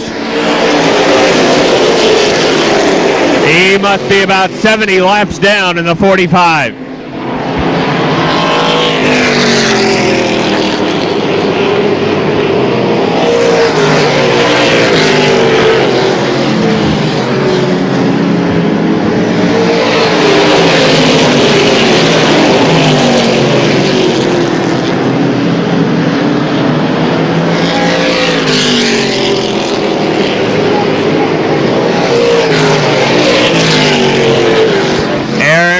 He must be about 70 laps down in the 45.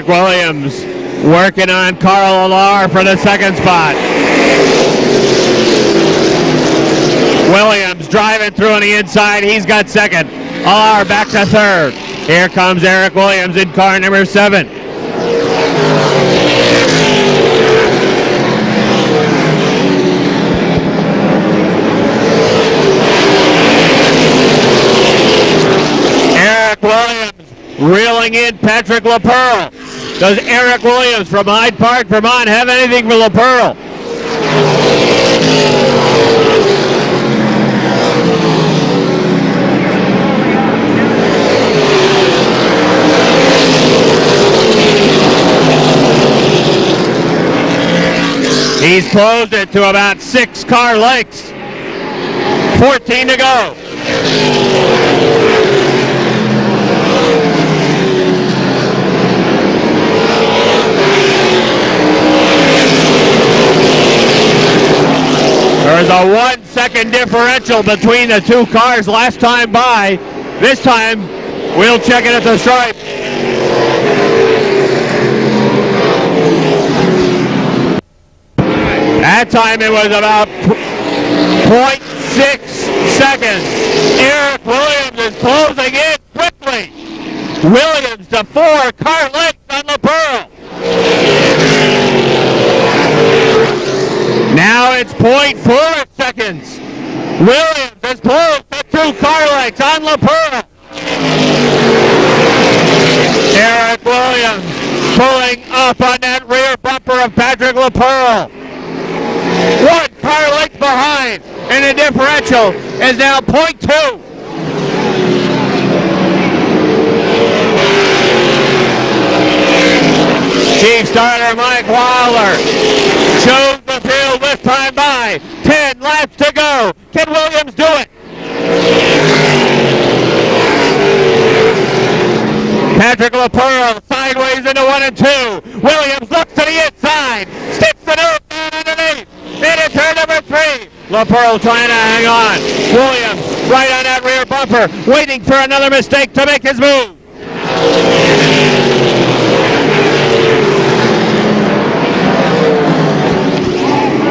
Williams working on Carl Alar for the second spot. Williams driving through on the inside. He's got second. Alar back to third. Here comes Eric Williams in car number 7. Eric Williams reeling in Patrick LaPearl. Does Eric Williams from Hyde Park, Vermont have anything for La Pearl? He's closed it to about 6 car lengths. 14 to go. There's a 1 second differential between the 2 cars last time by. This time, we'll check it at the stripe. That time it was about 0.6 seconds. Eric Williams is closing in quickly. Williams to 4 car lengths on La Pearl. Now it's 0.4 seconds. Williams is closed to 2 car lengths on La Pearl. Eric Williams pulling up on that rear bumper of Patrick La Pearl. 1 car length behind, and the differential is now 0.2. Chief starter Mike Wilder shows the field this time by. 10 laps to go. Can Williams do it? Patrick La Pearl sideways into 1 and 2. Williams looks to the inside. Sticks the nose down underneath. Into turn number 3. La Pearl trying to hang on. Williams right on that rear bumper, waiting for another mistake to make his move.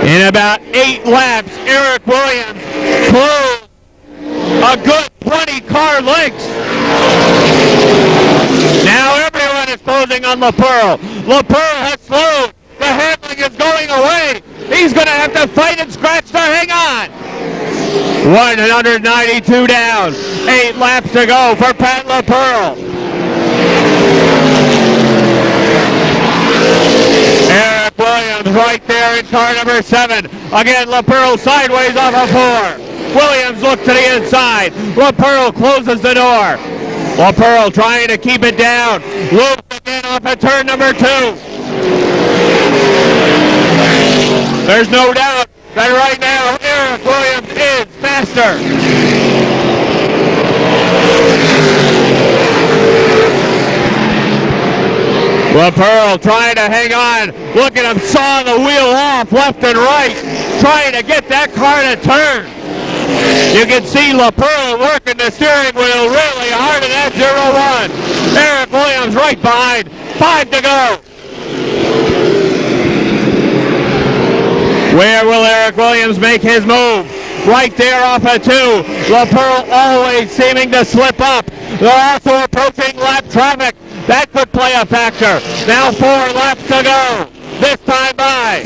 In about 8 laps, Eric Williams closed a good 20 car lengths. Now everyone is closing on La Pearl. La Pearl has slowed. The handling is going away. He's going to have to fight and scratch to hang on. 192 down. 8 laps to go for Pat La Pearl. Eric Williams right there in car number 7. Again, La Pearl sideways off of 4. Williams looks to the inside. La Pearl closes the door. La Pearl trying to keep it down. Loops again off of turn number 2. There's no doubt that right now Eric Williams is faster. La Pearl trying to hang on. Look at him sawing the wheel off left and right, trying to get that car to turn. You can see La Pearl working the steering wheel really hard in that 0-1. Eric Williams right behind. 5 to go. Where will Eric Williams make his move? Right there off of 2. La Pearl always seeming to slip up. They're also approaching lap traffic. That could play a factor. Now 4 laps to go. This time by.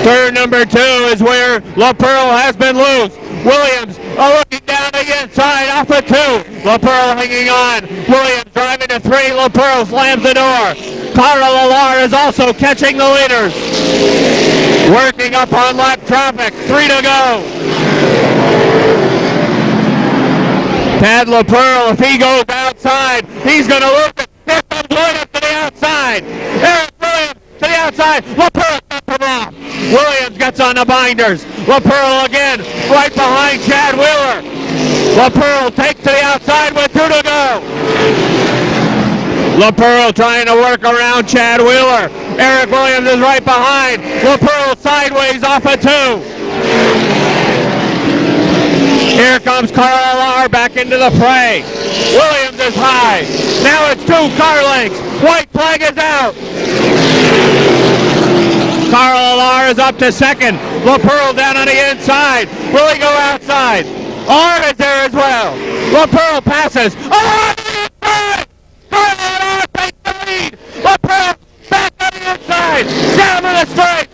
Turn number 2 is where La Pearl has been loose. Williams looking down the inside off of 2. La Pearl hanging on. Williams driving to 3. La Pearl slams the door. Carl Alar is also catching the leaders. Working up on lap traffic. 3 to go. Tad La Pearl, if he goes outside, he's going to lose it. Here comes Williams to the outside. Eric Williams to the outside. La Pearl cuts him off. Williams gets on the binders. La Pearl again, right behind Chad Wheeler. La Pearl takes to the outside with 2 to go. La Pearl trying to work around Chad Wheeler. Eric Williams is right behind. La Pearl sideways off of 2. Here comes Carl Alar back into the fray. Williams is high. Now it's 2 car lengths. White flag is out. Carl Alar is up to 2nd. La Pearl down on the inside. Will he go outside? Alar is there as well. La Pearl passes. Alar on the inside. Carl Alar takes the lead. La Pearl back on the inside. Down to the straight.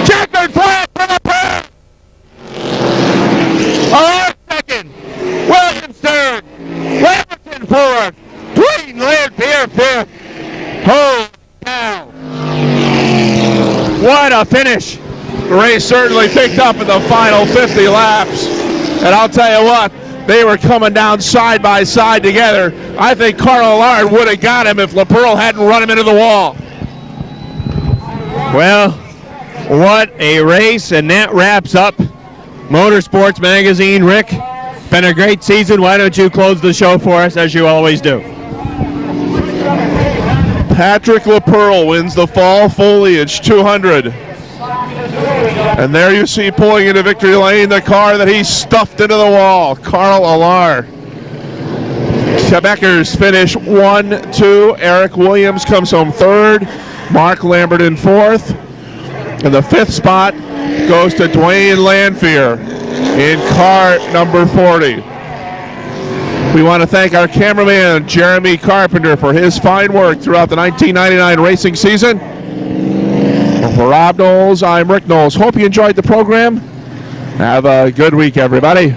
Checkered flag for La Pearl. Alar 2nd, Williams 3rd, Lamberton 4th, Dwayne a finish. The race certainly picked up in the final 50 laps. And I'll tell you what, they were coming down side by side together. I think Carl Allard would have got him if LaPearl hadn't run him into the wall. Well, what a race, and that wraps up Motorsports Magazine. Rick, been a great season. Why don't you close the show for us as you always do? Patrick LaPearl wins the Fall Foliage 200. And there you see pulling into victory lane the car that he stuffed into the wall, Carl Allard. Quebecers finish 1, 2. Eric Williams comes home 3rd. Mark Lambert in 4th. And the 5th spot goes to Dwayne Lanfear in car number 40. We want to thank our cameraman, Jeremy Carpenter, for his fine work throughout the 1999 racing season. For Rob Knowles, I'm Rick Knowles. Hope you enjoyed the program. Have a good week, everybody.